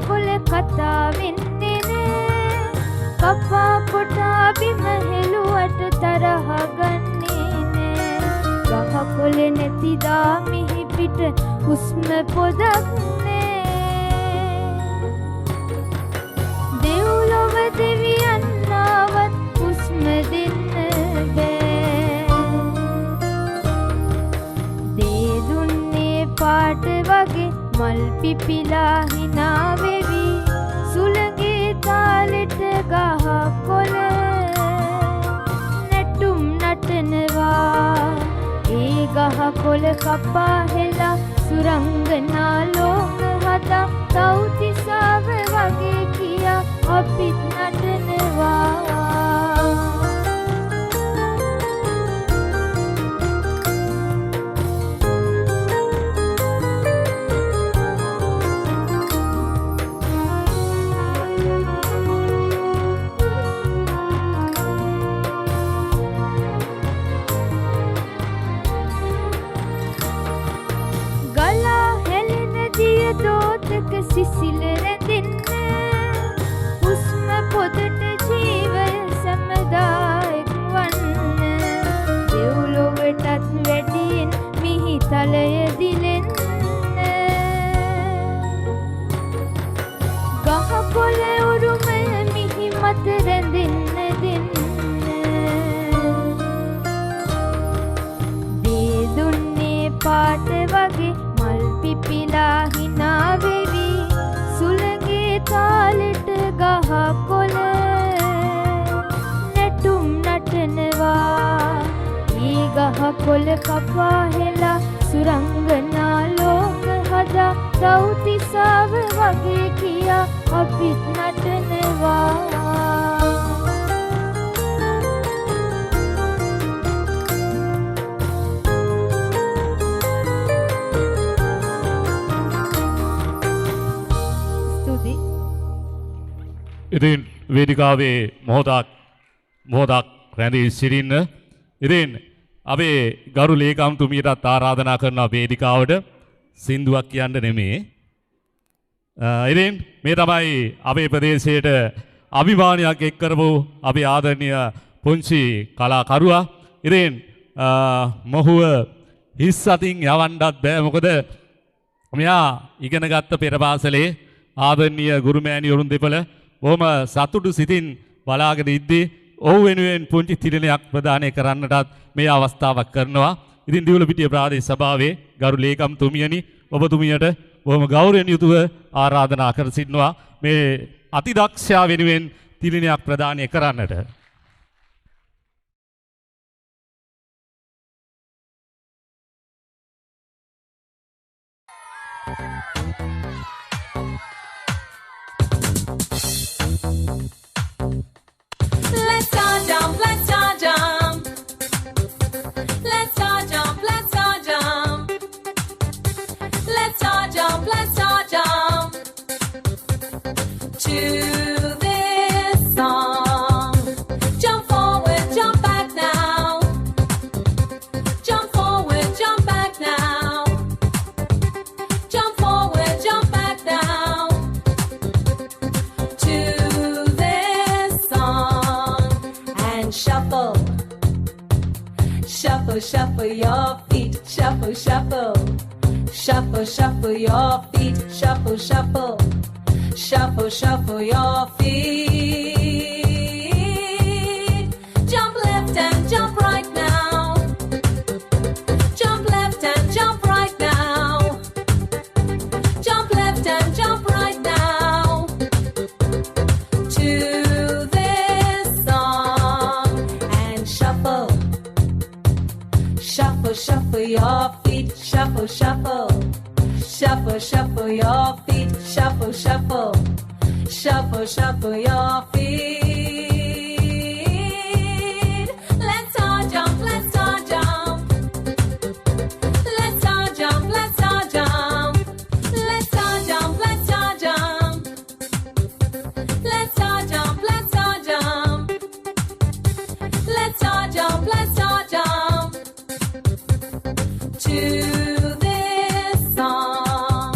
කොළ කතා වෙන්නේ නෑ කපා කොටා බිම හෙළුවට තරහ ගන්නේ නෑ ගහ කොළ නැතිදා මිහි පිට හුස්ම පොදක් දෙව්ලොව දෙවියන් ආවත් හුස්ම දෙන්න බෑ දේ දුන්නේ පාට වගේ මල් පිපිලා hina වෙවි සුළඟේ තාලෙට ගහ කොළ නැටුම් නටනවා ඒ ගහ කොළ කපා හෙලා සුරංගනා ලෝක හදා තව්තිසාව වගේ කියා අපිත් නටනවා සිසිල රැඳෙන්න හුස්ම පොදට ජීවය සමදායක වන්න දෙව්ලොවටත් වැඩියෙන් මිහි තලය දිලෙන්න ගහ කොළ උරුමය මිහි මත රැඳෙන්න දෙන්න දේ දුන්නේ පාට වගේ මල් පිපිලා hina වෙවි සුළඟේ තාලෙට ගහ කොළ නැටුම් නටනවා ඊ ගහ කොළ කපා හෙලා සුරංගනා ලෝක හදා තව්තිසාව වගේ කියා අපිත් නටනවා ඉතින් වේදිකාවේ මොහොතක් රැඳී සිටින්න. ඉතින් අපේ ගරු ලේකම්තුමියටත් ආරාධනා කරන වේදිකාවට සින්දුවක් කියන්න නෙමේ. ඉතින් මේ තමයි අපේ ප්‍රදේශයට අභිමානයක් එක් කරපු අපේ ආදරණීය පුංචි කලාකරුවා. ඉතින් මොහුව හිස් අතින් යවන්නත් බෑ මොකද මෙයා ඉගෙන ගත්ත පෙර පාසලේ ආදරණීය ගුරුමෑණිවරුන් දෙපළ බොහොම සතුටු සිතින් බලාගෙන ඉද්දී ඔහු වෙනුවෙන් පුංචි තිරණයක් ප්‍රදානය කරන්නටත් මේ අවස්ථාවක් කරනවා. ඉතින් දිවුලපිටිය ප්‍රාදේශ සභාවේ ගරු ලේකම්තුමියනි ඔබතුමියට බොහොම ගෞරවයෙන් යුතුව ආරාධනා කර සිටිනවා මේ අතිදක්ෂයා වෙනුවෙන් තිරණයක් ප්‍රදානය කරන්නට. Let's all jump, let's all jump. Let's all jump, let's all jump. Let's all jump, let's all jump. To this song. Jump forward, jump back now. Jump forward, jump back now. Jump forward, jump back now. To this song. And shuffle. Shuffle, shuffle your feet. Shuffle, shuffle. Shuffle, shuffle your feet. Shuffle, shuffle. Shuffle, shuffle your feet. Jump left and jump right now. Jump left and jump right now. Jump left and jump right now. To this song. And shuffle. Shuffle, shuffle your feet. Shuffle, shuffle. Shuffle, shuffle your feet. Shuffle, shuffle. Shuffle, shuffle your feet. Let's all jump, let's all jump. Let's all jump, let's all jump. Let's all jump, let's all jump. Let's all jump, let's all jump. Let's all jump, let's all jump. To this song.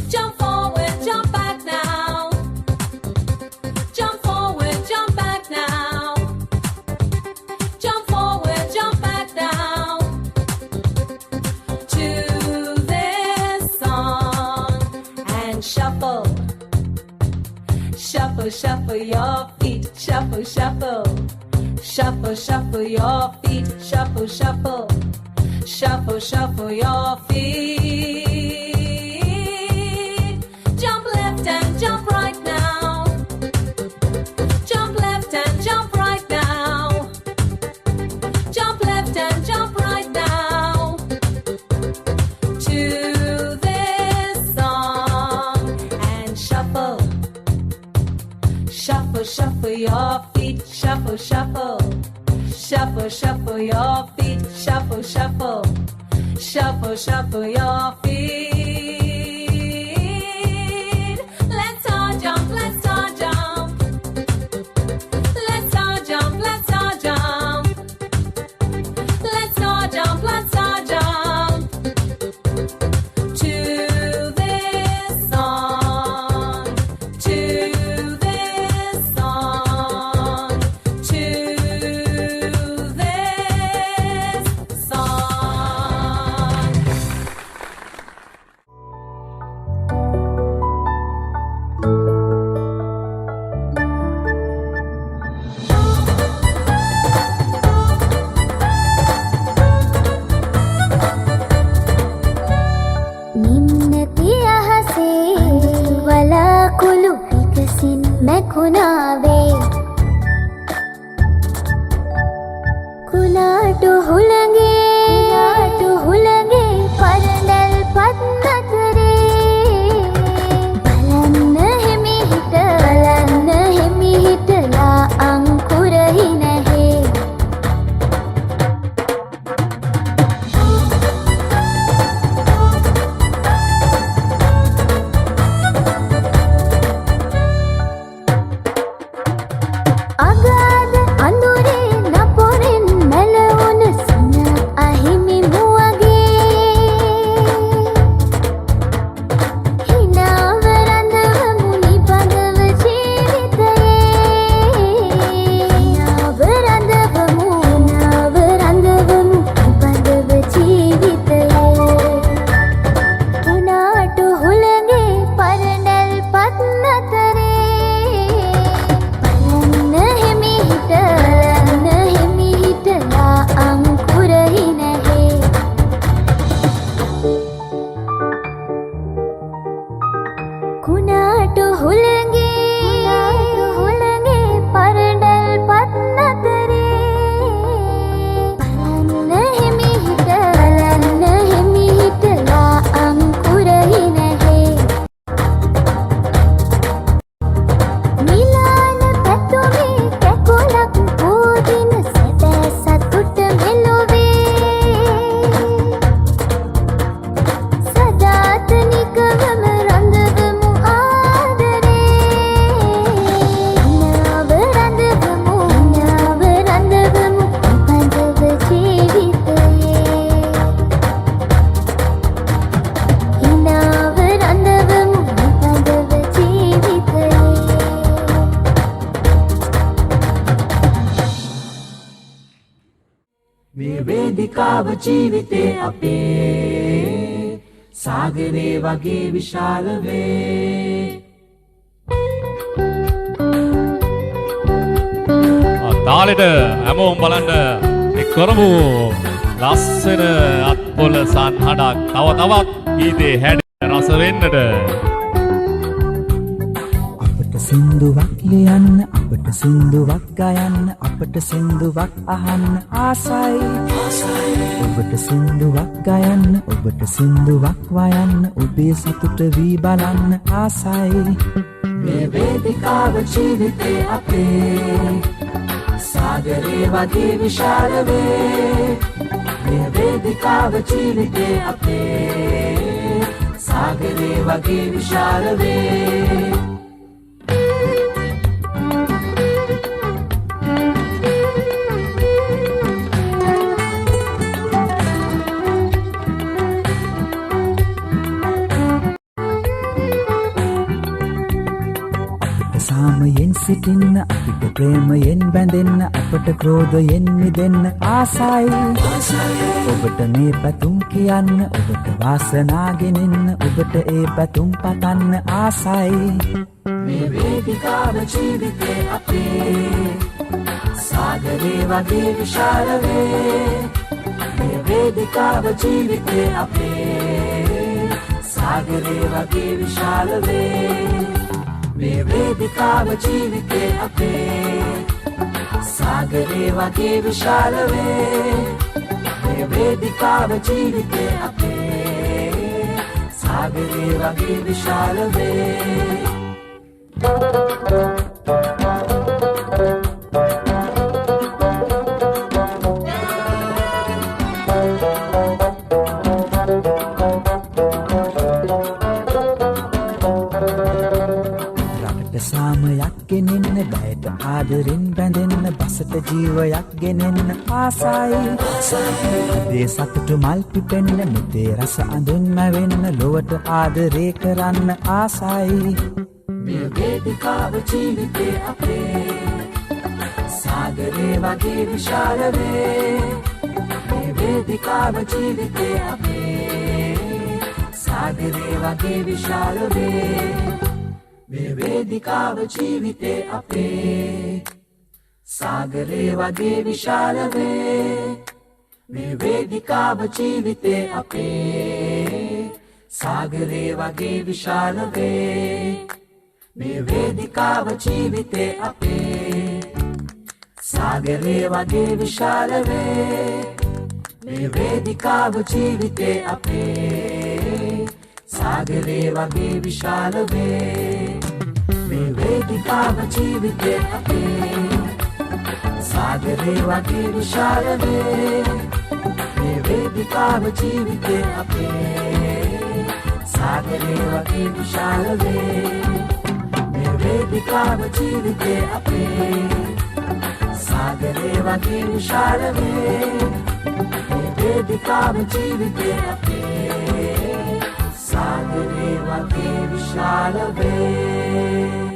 Jump forward, jump back now. Jump forward, jump back now. Jump forward, jump back now. shuffle, shuffle. Shuffle, shuffle your feet, shuffle, shuffle. Shuffle, shuffle your feet. Jump left and jump right now. Jump left and jump right now. Jump left and jump right now. To this song and shuffle. Shuffle, shuffle your feet, shuffle, shuffle. Shuffle, shuffle your feet, shuffle, shuffle. Shuffle, shuffle your feet. Let's all jump, let's all jump. Let's all jump, let's all jump. Let's all jump, let's all jump. To this song, to this song, to this song. නිම්නති අහසේ වලාකුළු පිකසින් මැකුණාවේ කුණාටු හුළඟේ පරණැල් පත් අතරේ බලන්න හිමිහිටලා අංකුරහි නැහැ අගාධ අඳුරේ නපොරෙන් මැලවුන සින අහිමි මුවගේ හිනාව රඳවමු නිබඳව ජීවිතයේ හිනාව රඳවමු නිබඳව ජීවිතයේ කුණාටු හුළඟේ පරණැල් පත් අතරේ බලන්න හිමිහිටලා අංකුරහි නැහැ කුණාටු හුළඟේ පරණැල් පත් අතරේ බලන්න හිමිහිටලා අංකුරහි නැහැ මිලාන පැතුමේ කැකුලක් පෝදින සැබෑ සතුට මෙලොවේ සදාතනිකවම රඳවමු ආදරේ හිනාව රඳවමු නිබඳව ජීවිතයේ හිනාව රඳවමු නිබඳව ජීවිතයේ මේ වේදිකාව ජීවිතේ අපේ සාගරේ වගේ විශාල වේ තාලෙට හැමෝම බලන්න එක් කරමු ලස්සන අත්පොළ සන්හඩක් තව තවත් ගීතේ හැඩ රස වෙන්නට අපට සින්දුවක් ලියන්න අපට සින්දුවක් ගයන්න අපට සින්දුවක් අහන්න ආසයි ඔබට සින්දුවක් ගයන්න ඔබට සින්දුවක් වයන්න ඔබේ සතුට වී බලන්න ආසයි මේ වේදිකාව ජීවිතේ අපේ සාගරේ වගේ විශාල වේ මේ වේදිකාව ජීවිතේ අපේ සාගරේ වගේ විශාල වේ සාමයෙන් සිටින්න අපිට ප්‍රේමයෙන් බැඳෙන්න අපට ක්‍රෝධයෙන් මිදෙන්න ආසයි ඔබට මේ පැතුම් කියන්න ඔබට වාසනා ගෙනෙන්න ඔබට ඒ පැතුම් පතන්න ආසයි මේ වේදිකාව ජීවිතේ අපේ සාගරේ වගේ විශාල වේ මේ වේදිකාව ජීවිතේ අපේ සාගරේ වගේ විශාල වේ මේ වේදිකාව ජීවිතේ අපේ සාගරේ වගේ විශාල වේ මේ වේදිකාව ජීවිතේ අපේ සාගරේ වගේ විශාල වේ සාමයක් ගෙනෙන්න බයට ආදරෙන් බැඳෙන්න බසට ජීවයක් ගෙනෙන්න ආසයි දේ සතුටු මල් පිපෙන්න මෙතේ රස අඳුන් මැවෙන්න ලොවට ආදරේ කරන්න ආසයි මේ වේදිකාව ජීවිතේ අපේ සාගරේ වගේ විශාල වේ මේ වේදිකාව ජීවිතේ අපේ සාගරේ වගේ විශාල වේ මේ වේදිකාව ජීවිතේ අපේ සාගරේ වගේ විශාල වේ මේ වේදිකාව ජීවිතේ අපේ සාගරේ වගේ විශාල වේ මේ වේදිකාව ජීවිතේ අපේ සාගරේ වගේ විශාල වේ මේ වේදිකාව ජීවිතේ අපේ සාගරේ වගේ විශාල වේ මේ වේදිකාව ජීවිතේ අපේ සාගරේ වගේ විශාල වේ මේ වේදිකාව ජීවිතේ අපේ සාගරේ වගේ විශාල වේ මේ වේදිකාව ජීවිතේ අපේ සාගරේ වගේ විශාල වේ මේ වේදිකාව ජීවිතේ අපේ සාගරේ වගේ විශාල වේ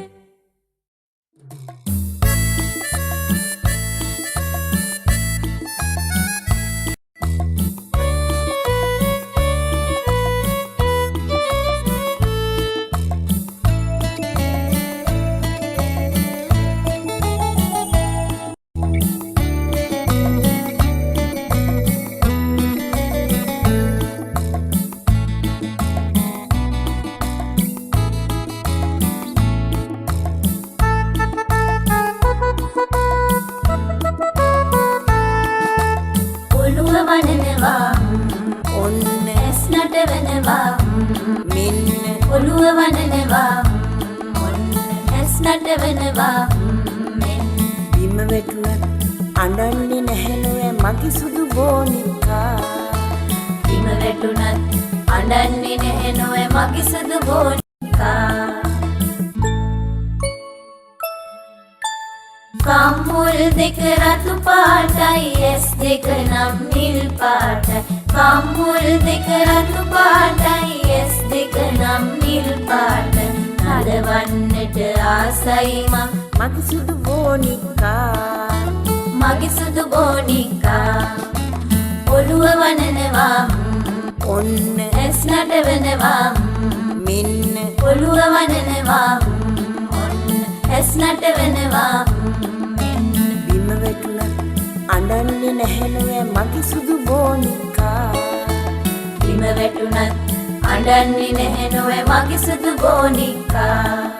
අඬන්නේ නැහැලුවේ මගේ සුදු බෝනිකා බිම වැටුණත් අඬන්නේ නැහැලුවේ මගේ සුදු බෝනිකා කම්මුල් දෙක රතු පාටයි ඇස් දෙක නම් නිල් පාටයි කම්මුල් දෙක රතු පාටයි ඇස් දෙක නම් නිල් පාටයි නදවන්නට ආසයි මගේ සුදු බෝනිකා මගේ සුදු බෝනිකා ඔළුව වනනවා ඔන්න ඇස් නටවනවා මෙන්න ඔළුව වනනවා ඔන්න ඇස් නටවනවා මෙන්න බිම වැටුණත් අඬන්නේ නැහැලුවේ මගේ සුදු බෝනිකා බිම වැටුණත් අඬන්නේ නැහැලුවේ මගේ සුදු බෝනිකා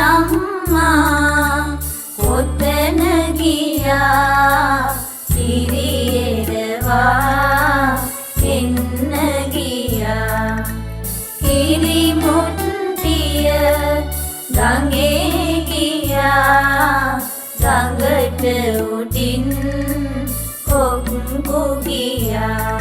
අම්මා කොතන ගියා සිරියදවා එන්න ගියා කිරි මුට්ටිය ගඟේ ගියා ගඟට උඩින් කොක්කු ගියා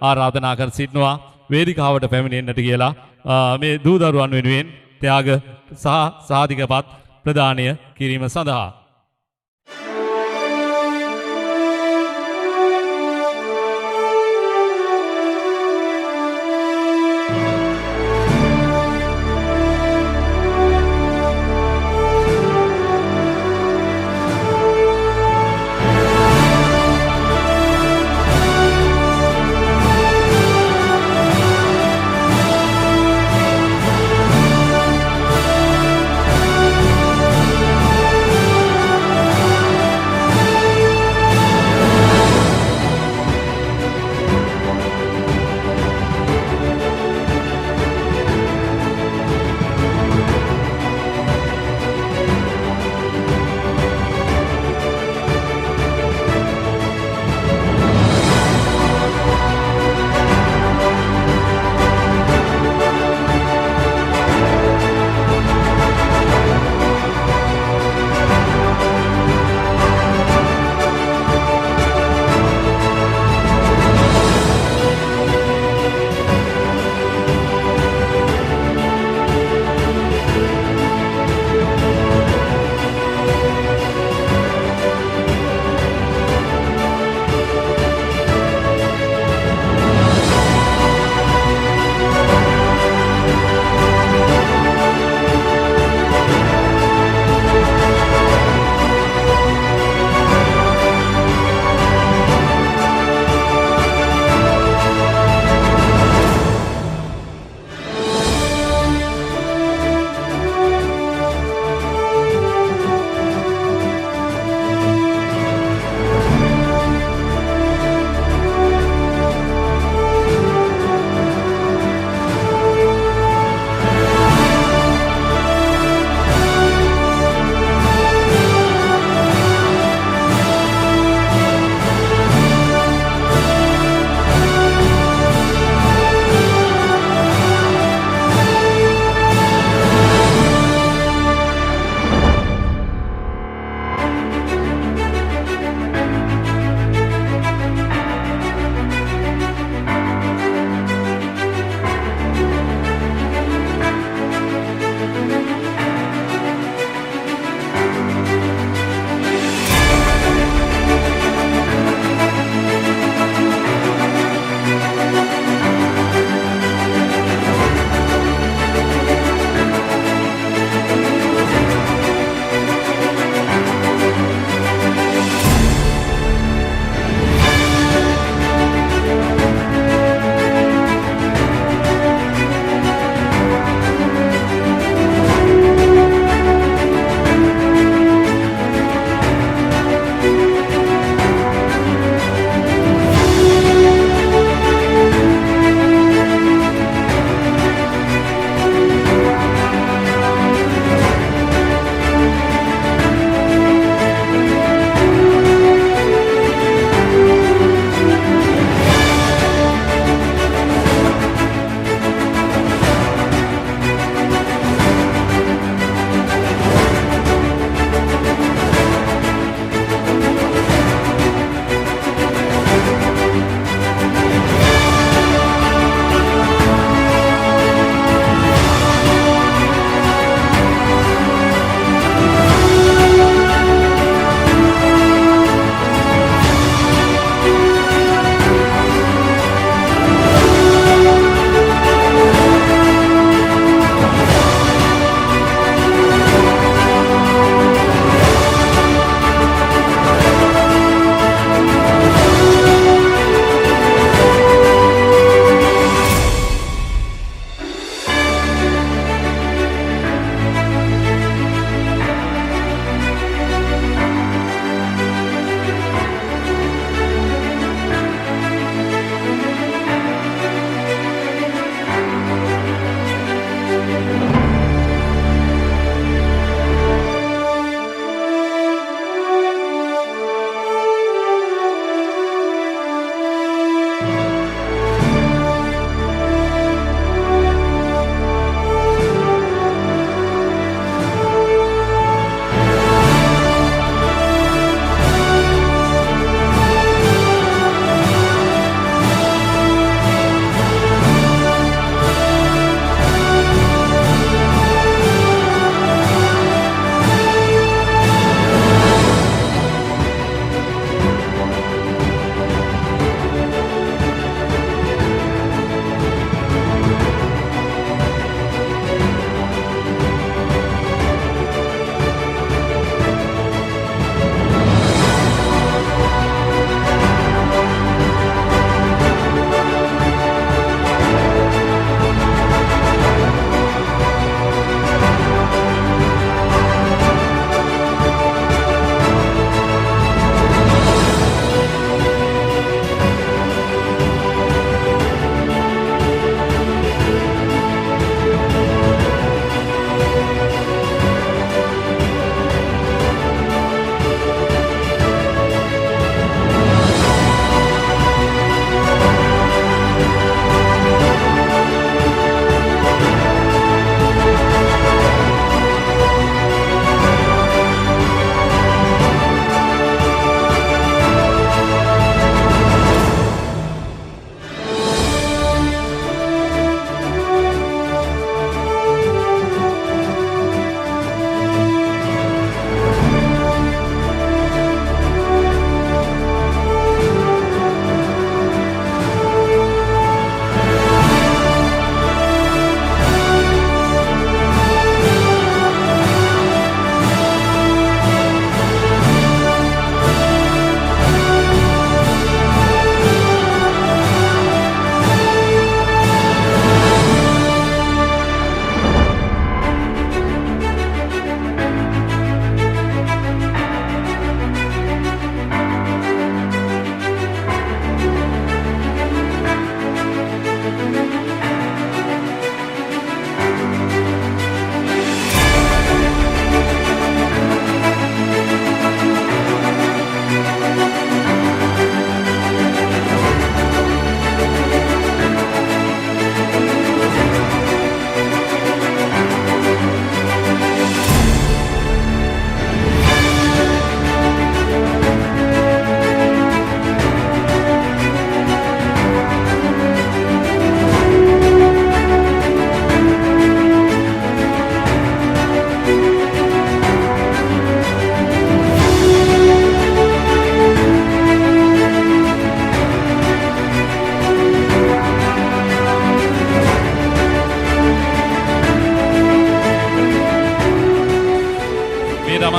ආරාධනා කර සිටිනවා වේදිකාවට පැමිණෙන්නට කියලා මේ දූ දරුවන් වෙනුවෙන් ත්‍යාග සහ සාධිකපත් ප්‍රදානය කිරීම සඳහා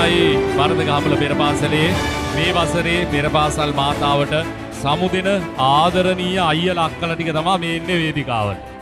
තමයි වරදගහමල පෙර පාසලේ මේ වසරේ පෙර පාසල් මාතාවට සමුදෙන ආදරණීය අයියලා අක්කලා ටික තමයි මේ ඉන්නේ වේදිකාවට.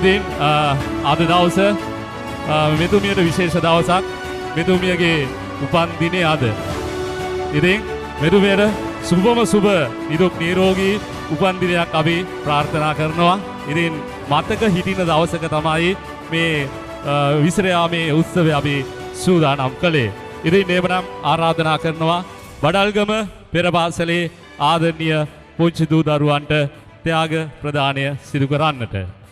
ඉතින් අද දවස මෙතුමියට විශේෂ දවසක්. මෙතුමියගේ උපන් දිනේ අද. ඉතින් මෙරුමේට සුබම සුබ නිරොග් නිරෝගී උපන්දිනයක් අපි ප්‍රාර්ථනා කරනවා. ඉතින් මතක හිටින දවසක තමයි මේ විසිරයාමේ උත්සවය අපි සූදානම් කළේ. ඉතින් එවනම් ආරාධනා කරනවා බඩල්ගම පෙර පාසලේ ආදරණීය පුංචි දූ දරුවන්ට ත්‍යාග ප්‍රදානය සිදු කරන්නට.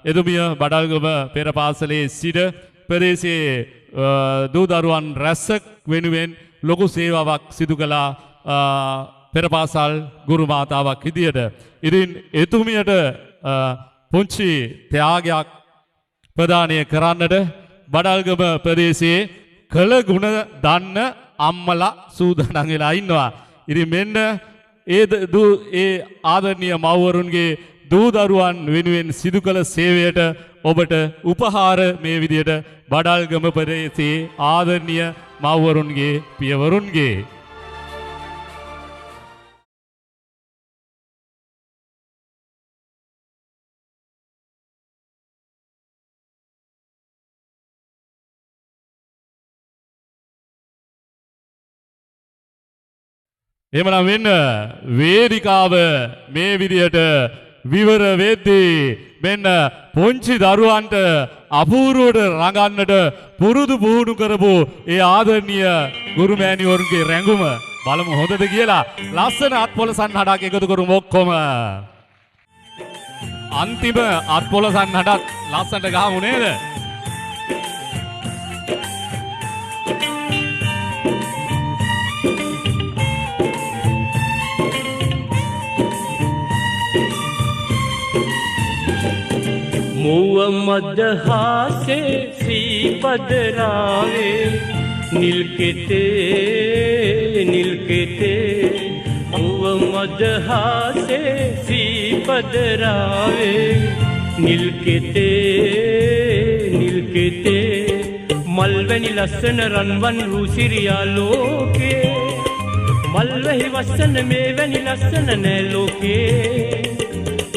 එතුමිය බඩල්ගම පෙර පාසලේ සිට ප්‍රදේශයේ දූ දරුවන් රැස්සක් වෙනුවෙන් ලොකු සේවාවක් සිදු කළා පෙර පාසල් ගුරු මාතාවක් විදියට. ඉතින් එතුමියට පුංචි ත්‍යාගයක් ප්‍රදානය කරන්නට බඩල්ගම ප්‍රදේශයේ කළ ගුණ දන්න අම්මලා සූදානම් වෙලා ඉන්නවා. ඉතින් මෙන්න ඒ ආදරණීය මව්වරුන්ගේ දූ දරුවන් වෙනුවෙන් සිදු කළ සේවයට ඔබට උපහාර මේ විදියට බඩල්ගම ප්‍රදේශයේ ආදරණීය මව්වරුන්ගේ පියවරුන්ගේ එහෙමනම් වෙන්න වේදිකාව මේ විදියට විවර වෙද්දී මෙන්න පුංචි දරුවන්ට අපූර්වට රඟන්නට පුරුදු පුහුණු කරපු ඒ ආදරණීය ගුරු මෑණිවරුන්ගේ රැඟුම බලමු හොඳද කියලා. ලස්සන අත්පොලසන් හඩක් එකතු කරමු ඔක්කොම. අන්තිම අත්පොලසන් හඩක් ලස්සනට ගහමු නේද? මුව මදහාසේ ශ්‍රීපදරාවේ නිල්කෙතේ මුව මදහාසේ ශ්‍රීපදරාවේ නිල්කෙතේ මල්වැනි ලස්සන රන්වන් රූසිරියා ලෝකේ මල්වැහි වස්සන මේ වැනි ලස්සන නෑ ලෝකේ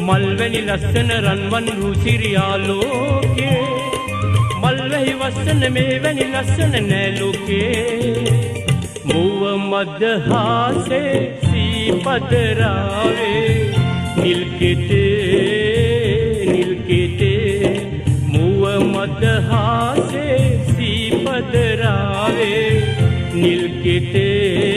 මල්වැනි ලස්සන රන්වන් රූසිරියා ලෝකේ මල්වැහි වස්සන මේ වැනි ලස්සන නෑ ලෝකේ මුව මදහාසේ ශ්‍රීපදරාවේ නිල්කෙතේ මුව මදහාසේ ශ්‍රීපදරාවේ නිල්කෙතේ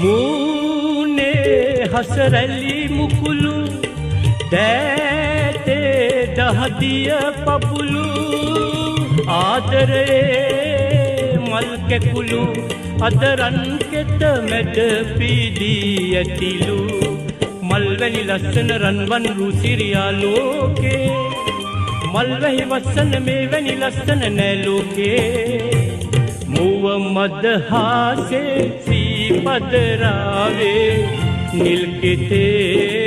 මූනේ හසරැලි මුකුළු දෑතේ දහදිය පපුළු ආදරේ මල් කැකුළු අදරන් කෙත මැද පීදී ඇතිලු මල්වැනි ලස්සන රන්වන් රුසිරියා ලෝකේ මල්වැහි වස්සන මේ වැනි ලස්සන නෑ ලෝකේ මුව මද හාසේ සීපදරාවේ නිල්කෙතේ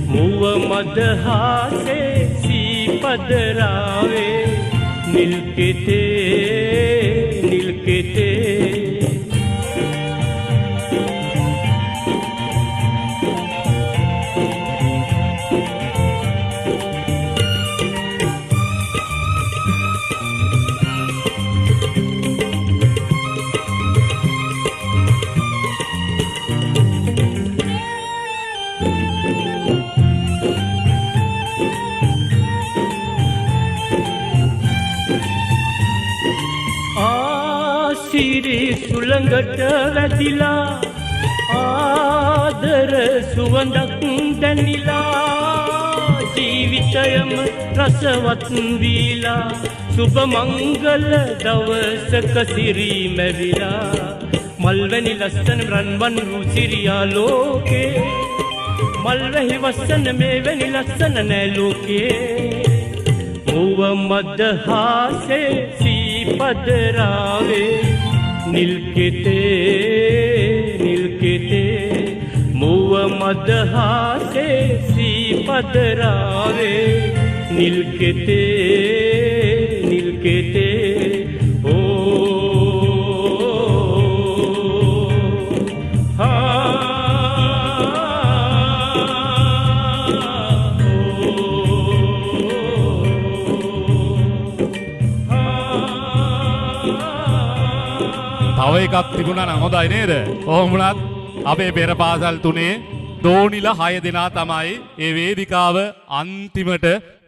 මුව මද හාසේ සීපදරාවේ නිල්කෙතේ සුළඟට වැදිලා ආදර සුවඳක් දැනිලා ජීවිතයම රසවත් වීලා සුබ මංගල දවසක සිරි මැවිලා මල්වැනි ලස්සන රන්වන් රුසිරියා ලෝකේ මල්වැහි වස්සන මේ වැනි ලස්සන නෑ ලෝකේ මුව මද හාසේ සීපදරාවේ නිල්කෙතේ මුව මද හාසේ සීපදරාවේ නිල්කෙතේ තව එකක් තිබුණා නම් හොඳයි නේද? කොහොම වුණත් අපේ පෙර පාසල් 3 දෝනිල 6 දෙනා තමයි මේ වේදිකාව අන්තිමට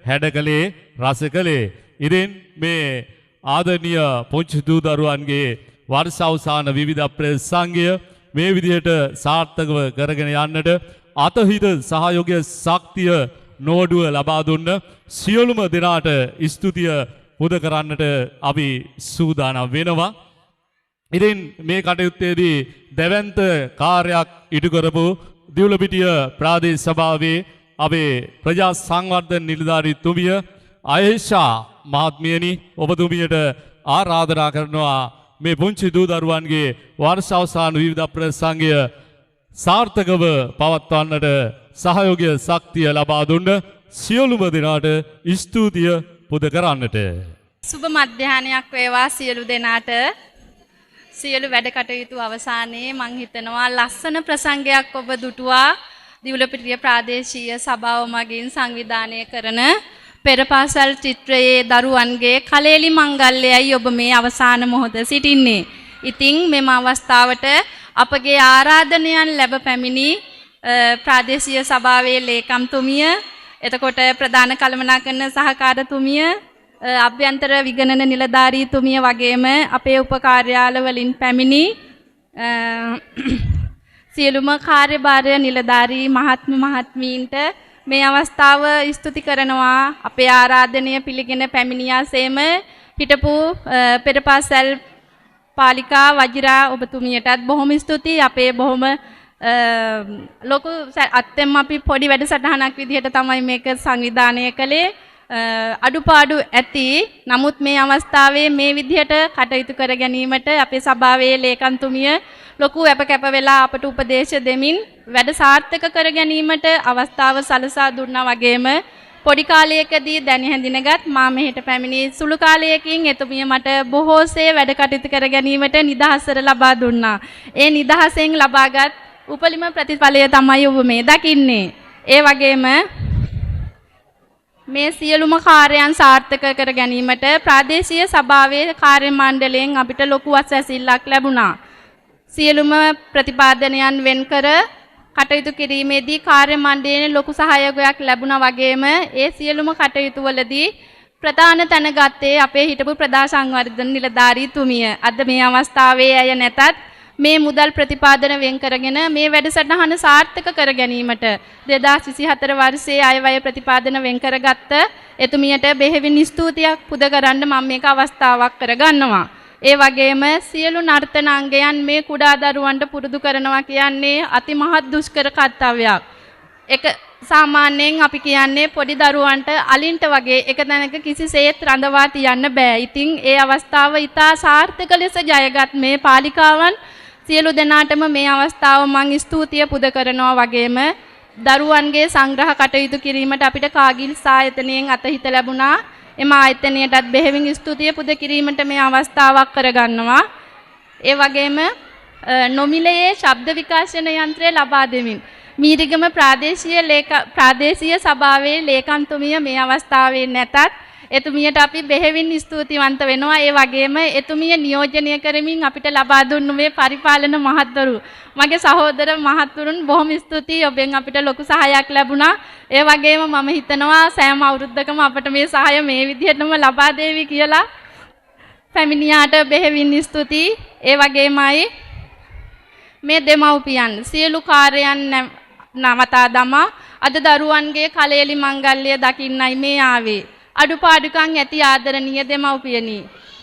හැඩකලේ රසකලේ. ඉතින් මේ ආදරණීය පුංචි දූ දරුවන්ගේ වර්ෂාවසාන විවිධ ප්‍රසංගය මේ විදිහට සාර්ථකව කරගෙන යන්නට අතහිත සහයෝගය ශක්තිය නෝඩුව ලබා දුන්න සියලුම දෙනාට ස්තුතිය පුද කරන්නට අපි සූදානම් වෙනවා. ඉතින් මේ කටයුත්තේදී දැවැන්ත කාර්යයක් ඉටු කරපු දිවුලපිටිය ප්‍රාදේශ සභාවේ අපේ ප්‍රජා සංවර්ධන නිලධාරීතුමිය ආයේෂා මහත්මියනි ඔබතුමියට ආරාධනා කරනවා මේ පුංචි දූ දරුවන්ගේ වර්ෂාවසාන විවිධ ප්‍රසංගය සාර්ථකව පවත්වන්නට සහයෝගය ශක්තිය ලබා දුන්න සියලුම දෙනාට ස්තුතිය පුද කරන්නට. සුබ මධ්‍යහ්නයක් වේවා සියලු දෙනාට. සියලු වැඩ කටයුතු අවසානයේ මං හිතනවා ලස්සන ප්‍රසංගයක් ඔබ දුටුවා දිවුලපිටිය ප්‍රාදේශීය සභාව මගින් සංවිධානය කරන පෙරපාසල් චිත්‍රයේ දරුවන්ගේ කලෙලි මංගල්‍යයයි ඔබ මේ අවසාන මොහොත සිටින්නේ. ඉතින් මෙම අවස්ථාවට අපගේ ආරාධනයන් ලැබ පැමිණි ප්‍රාදේශීය සභාවේ ලේකම්තුමිය, එතකොට ප්‍රධාන කළමනාකරන සහකාරතුමිය, අභ්‍යන්තර විගණන නිලධාරීතුමිය වගේම අපේ උපකාර්යාල වලින් පැමිණි සියලුම කාර්යභාර නිලධාරී මහත්මීන්ට මේ අවස්ථාව ස්තුති කරනවා. අපේ ආරාධනය පිළිගෙන පැමිණියාසේම හිටපු පෙරපාසල් පාලිකා වජිරා ඔබතුමියටත් බොහොම ස්තුතියි. අපේ බොහොම ලොකු අත්ෙම අපි පොඩි වැඩසටහනක් විදිහට තමයි මේක සංවිධානය කළේ. අඩුපාඩු ඇති. නමුත් මේ අවස්ථාවේ මේ විදිහට කටයුතු කර ගැනීමට අපේ සභාවේ ලේකම්තුමිය ලොකු කැප වෙලා අපට උපදේශ දෙමින් වැඩ සාර්ථක කර ගැනීමට අවස්ථාව සලසා දුන්නා. වගේම පොඩි කාලයකදී දැනි හැඳිනගත් මා මෙහෙට පැමිණි සුළු කාලයකින් එතුමිය මට බොහෝසේ වැඩ කටයුතු කර ගැනීමට නිදහසට ලබා දුන්නා. ඒ නිදහසෙන් ලබාගත් උපරිම ප්‍රතිඵලය තමයි ඔබ මේ දකින්නේ. ඒ වගේම මේ සියලුම කාර්යයන් සාර්ථක කර ගැනීමට ප්‍රාදේශීය සභාවේ කාර්ය මණ්ඩලයෙන් අපිට ලොකු අත්සැසිල්ලක් ලැබුණා. සියලුම ප්‍රතිපාදනයන් වෙන් කර කටයුතු කිරීමේදී කාර්ය මණ්ඩලයෙන් ලොකු සහයෝගයක් ලැබුණා. වගේම ඒ සියලුම කටයුතු වලදී ප්‍රධාන තැන ගත්තේ අපේ හිටපු ප්‍රධාන සංවර්ධන නිලධාරීතුමිය. අද මේ අවස්ථාවේ ඇය නැතත් මේ මුදල් ප්‍රතිපාදන වෙන් කරගෙන මේ වැඩසටහන සාර්ථක කර ගැනීමට 2024 වර්ෂයේ අයවැය ප්‍රතිපාදන වෙන් කරගත්ත එතුමියට බෙහෙවින් ස්තුතියක් පුද කරන්න මම මේක අවස්ථාවක් කරගන්නවා. ඒ වගේම සියලු නර්තනාංගයන් මේ කුඩා දරුවන්ට පුරුදු කරනවා කියන්නේ අතිමහත් දුෂ්කර කර්තව්‍යයක්. එක සාමාන්‍යයෙන් අපි කියන්නේ පොඩි දරුවන්ට අලින්ට වගේ එක තැනක කිසිසේත් රඳවා තියන්න බෑ. ඉතින් ඒ අවස්ථාව ඉතා සාර්ථක ලෙස ජයගත් මේ පාලිකාවන් සියලු දෙනාටම මේ අවස්ථාව මම ස්තුතිය පුද කරනවා. වගේම දරුවන්ගේ සංග්‍රහ කටයුතු කිරීමට අපිට කාගිල්ස් ආයතනයෙන් අතහිත ලැබුණා. එම ආයතනයටත් බෙහෙවින් ස්තුතිය පුද කිරීමට මේ අවස්ථාවක් කරගන්නවා. ඒ වගේම නොමිලයේ ශබ්ද විකාශන යන්ත්‍රය ලබා දෙමින් මීරිගම ප්‍රාදේශීය සභාවේ ලේකම්තුමිය මේ අවස්ථාවේ නැතත් එතුමියට අපි බෙහෙවින් ස්තුතිවන්ත වෙනවා. ඒ වගේම එතුමිය නියෝජනය කරමින් අපිට ලබා දුන්නු මේ පරිපාලන මහත්වරු මගේ සහෝදර මහත්වරුන් බොහොම ස්තුතියි. ඔබෙන් අපිට ලොකු සහායක් ලැබුණා. ඒ වගේම මම හිතනවා සෑම අවුරුද්දකම අපිට මේ සහාය මේ විදිහටම ලබා දෙවි කියලා. පැමිණියාට බෙහෙවින් ස්තුතියි. ඒ වගේමයි මේ දෙමව්පියන් සියලු කාර්යයන් නවතා දමා අද දරුවන්ගේ කලෙලි මංගල්‍ය දකින්නයි මේ ආවේ. අඩුපාඩුකම් ඇති ආදරණීය දෙමව්පියනි,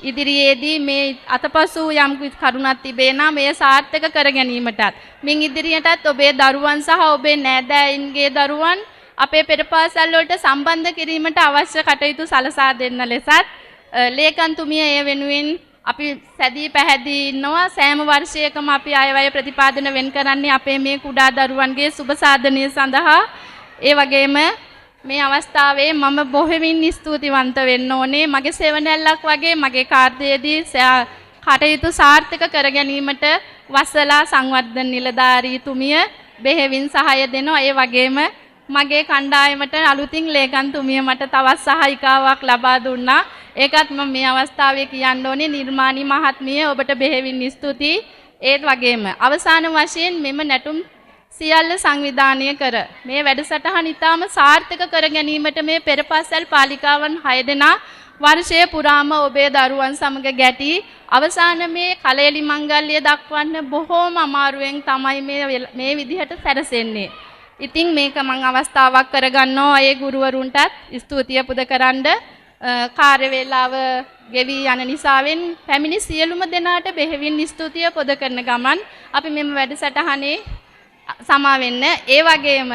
ඉදිරියේදී මේ අතපසු යම් කරුණක් තිබේ නම් මේ සාර්ථක කර ගැනීමටත් මින් ඉදිරියටත් ඔබේ දරුවන් සහ ඔබේ නෑදෑයින්ගේ දරුවන් අපේ පෙරපාසල් වලට සම්බන්ධ කිරීමට අවශ්‍ය කටයුතු සලසා දෙන්න ලෙසත් ලේකම්තුමිය ඒ වෙනුවෙන් අපි සැදී පැහැදී ඉන්නවා. සෑම වර්ෂයකම අපි අයවැය ප්‍රතිපාදන වෙන් කරන්නේ අපේ මේ කුඩා දරුවන්ගේ සුබ සාධනය සඳහා. ඒ වගේම මේ අවස්ථාවේ මම බොහොමින් ස්තුතිවන්ත වෙන්න ඕනේ. මගේ සෙවණැල්ලක් වගේ මගේ කාර්යයේදී කටයුතු සාර්ථක කර ගැනීමට වසලා සංවර්ධන නිලධාරීතුමිය බෙහෙවින් සහාය දෙනවා. ඒ වගේම මගේ කණ්ඩායමට අලුතින් ලේකම්තුමිය මට තවත් සහායිකාවක් ලබා දුන්නා. ඒකත් මම මේ අවස්ථාවේ කියන්න ඕනේ. නිර්මාණී මහත්මිය ඔබට බෙහෙවින් ස්තුතියි. ඒත් වගේම අවසාන වශයෙන් මෙම නැටුම් සියල්ල සංවිධානය කර මේ වැඩසටහන ඉතාම සාර්ථක කර ගැනීමට මේ පෙරපාසල් පාලිකාවන් 6 දෙනා වර්ෂය පුරාම ඔබේ දරුවන් සමග ගැටි අවසාන මේ කලෙලි මංගල්‍ය දක්වන්න බොහෝම අමාරුවෙන් තමයි මේ විදිහට සැරසෙන්නේ. ඉතින් මේක මම අවස්ථාවක් කරගන්නවා ඒ ගුරුවරුන්ටත් ස්තුතිය පුද කරන්න. කාර්ය වේලාව ගෙවි යන නිසාවෙන් පැමිණි සියලුම දෙනාට බෙහෙවින් ස්තුතිය පුද කරන ගමන් අපි මෙම වැඩසටහනේ සමා වෙන්න. ඒ වගේම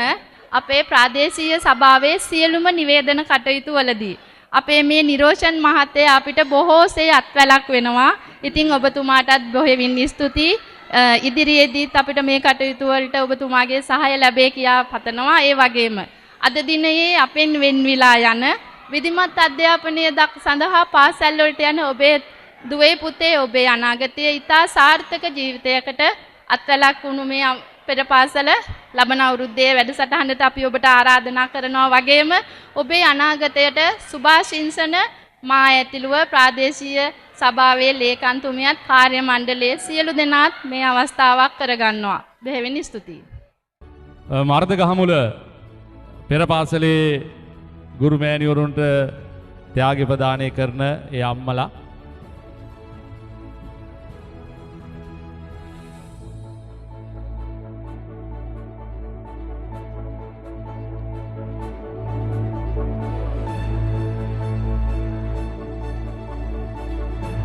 අපේ ප්‍රාදේශීය සභාවේ සියලුම නිවේදන කටයුතු වලදී අපේ මේ නිරෝෂන් මහත්තයා අපිට බොහෝසේ අත්වැලක් වෙනවා. ඉතින් ඔබතුමාටත් බොහොමින් ස්තුතියි. ඉදිරියේදීත් අපිට මේ කටයුතු වලට ඔබතුමාගේ සහාය ලැබේ කියා පතනවා. ඒ වගේම අද දිනයේ අපෙන් වෙන්විලා යන විධිමත් අධ්‍යාපනය සඳහා පාසල් වලට යන ඔබේ දුවේ පුතේ ඔබේ අනාගතයේ ඉතා සාර්ථක ජීවිතයකට අත්වැලක් වුණු මේ පෙරපාසල ලබන අවුරුද්දේ වැඩසටහනට අපි ඔබට ආරාධනා කරනවා. වගේම ඔබේ අනාගතයට සුභාශිංසන මා ඇතුළුව ප්‍රාදේශීය සභාවේ ලේකම්තුමියත් කාර්ය මණ්ඩලයේ සියලු දෙනාත් මේ අවස්ථාවක් කරගන්නවා. බෙහෙවින් ස්තුතියි. මර්ධ ගහමුල පෙරපාසලේ ගුරු මෑණිවරුන්ට ත්‍යාග ප්‍රදානය කරන ඒ අම්මලා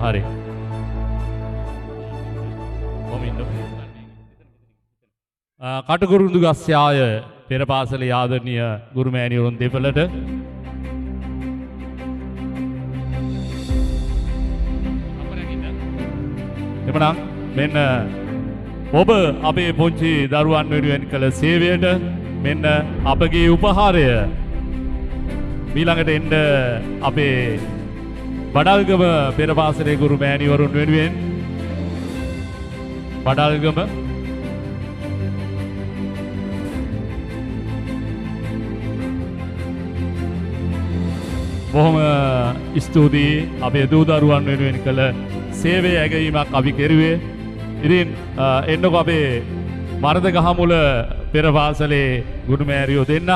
හරි කටුකුරුඳු ගස්යාය පෙරපාසලේ ආදරණීය ගුරු මෑණිවරුන් දෙපළට එමනම් මෙන්න ඔබ අපේ පුංචි දරුවන් වෙනුවෙන් කළ සේවයට මෙන්න අපගේ උපහාරය. ඊළඟට එන්න අපේ බඩල්ගම පෙරපාසලේ ගුරු මෑණිවරුන් වෙනුවෙන් බඩල්ගම බොහොම ස්තුතියි අපේ දූ දරුවන් වෙනුවෙන් කළ සේවය ඇගීමක් අපි කෙරුවේ. ඉතින් එන්නකො අපේ මර්ධ ගහමුල පෙරපාසලේ ගුරු මෑණියෝ දෙන්න.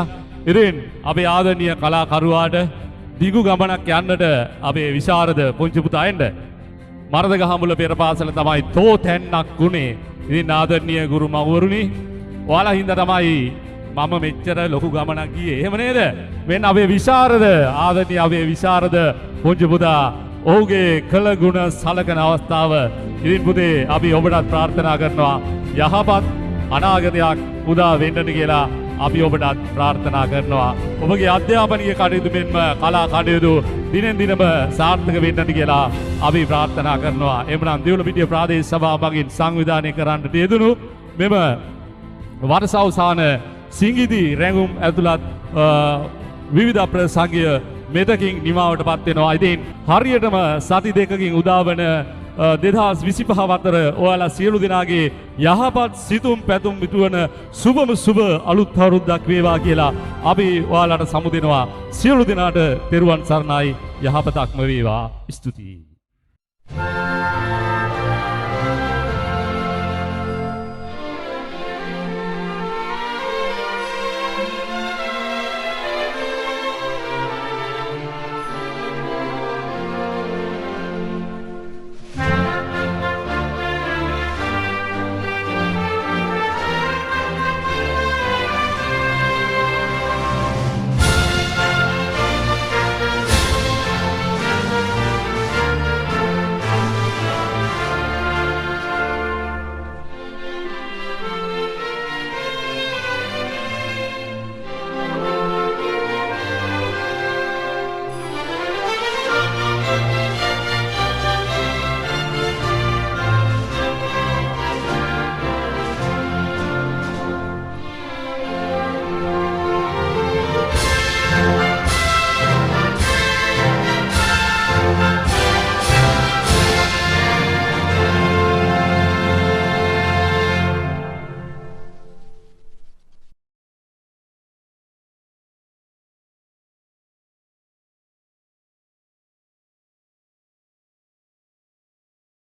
ඉතින් අපේ ආදරණීය කලාකරුවාට දිගු ගමනක් යන්නට අපේ විශාරද පුංචි පුතා එන්න. මරදගහමුල පෙර පාසල තමයි තෝතැන්නක් ගුණේ. ඉතින් ආදරණීය ගුරු මව්වරුනි, ඔයාලා හින්දා තමයි මම මෙච්චර ලොකු ගමනක් ගියේ. එහෙම නේද? මෙන්න අපේ විශාරද ආදරණීය අපේ විශාරද පුංචි පුතා ඔහුගේ කළ ගුණ සලකන අවස්ථාව. ඉතින් පුතේ අපි ඔබටත් ප්‍රාර්ථනා කරනවා යහපත් අනාගතයක් උදා වෙන්නට කියලා අපි ඔබටත් ප්‍රාර්ථනා කරනවා. ඔබගේ අධ්‍යාපනීය කටයුතු මෙන්ම කලා කටයුතු දිනෙන් දිනම සාර්ථක වෙන්නට කියලා අපි ප්‍රාර්ථනා කරනවා. එhmenan දියුලපිටිය ප්‍රාදේශ සභාව මගින් සංවිධානය කරන්නට යෙදුණු මෙම වර්ෂාවසාන සිංගිති රැඟුම් ඇතුළත් විවිධ ප්‍රසංගය මෙතකින් නිමාවට පත් වෙනවා. ඉතින් හරියටම සති දෙකකින් උදාවන 2025 අතර ඔයාලා සියලු දෙනාගේ යහපත් සිතුම් පැතුම් මිතුවන සුබම සුබ අලුත් අවුරුද්දක් වේවා කියලා අපි ඔයාලට සමුදෙනවා. සියලු දෙනාට තෙරුවන් සරණයි, යහපතක්ම වේවා. ස්තුතියි.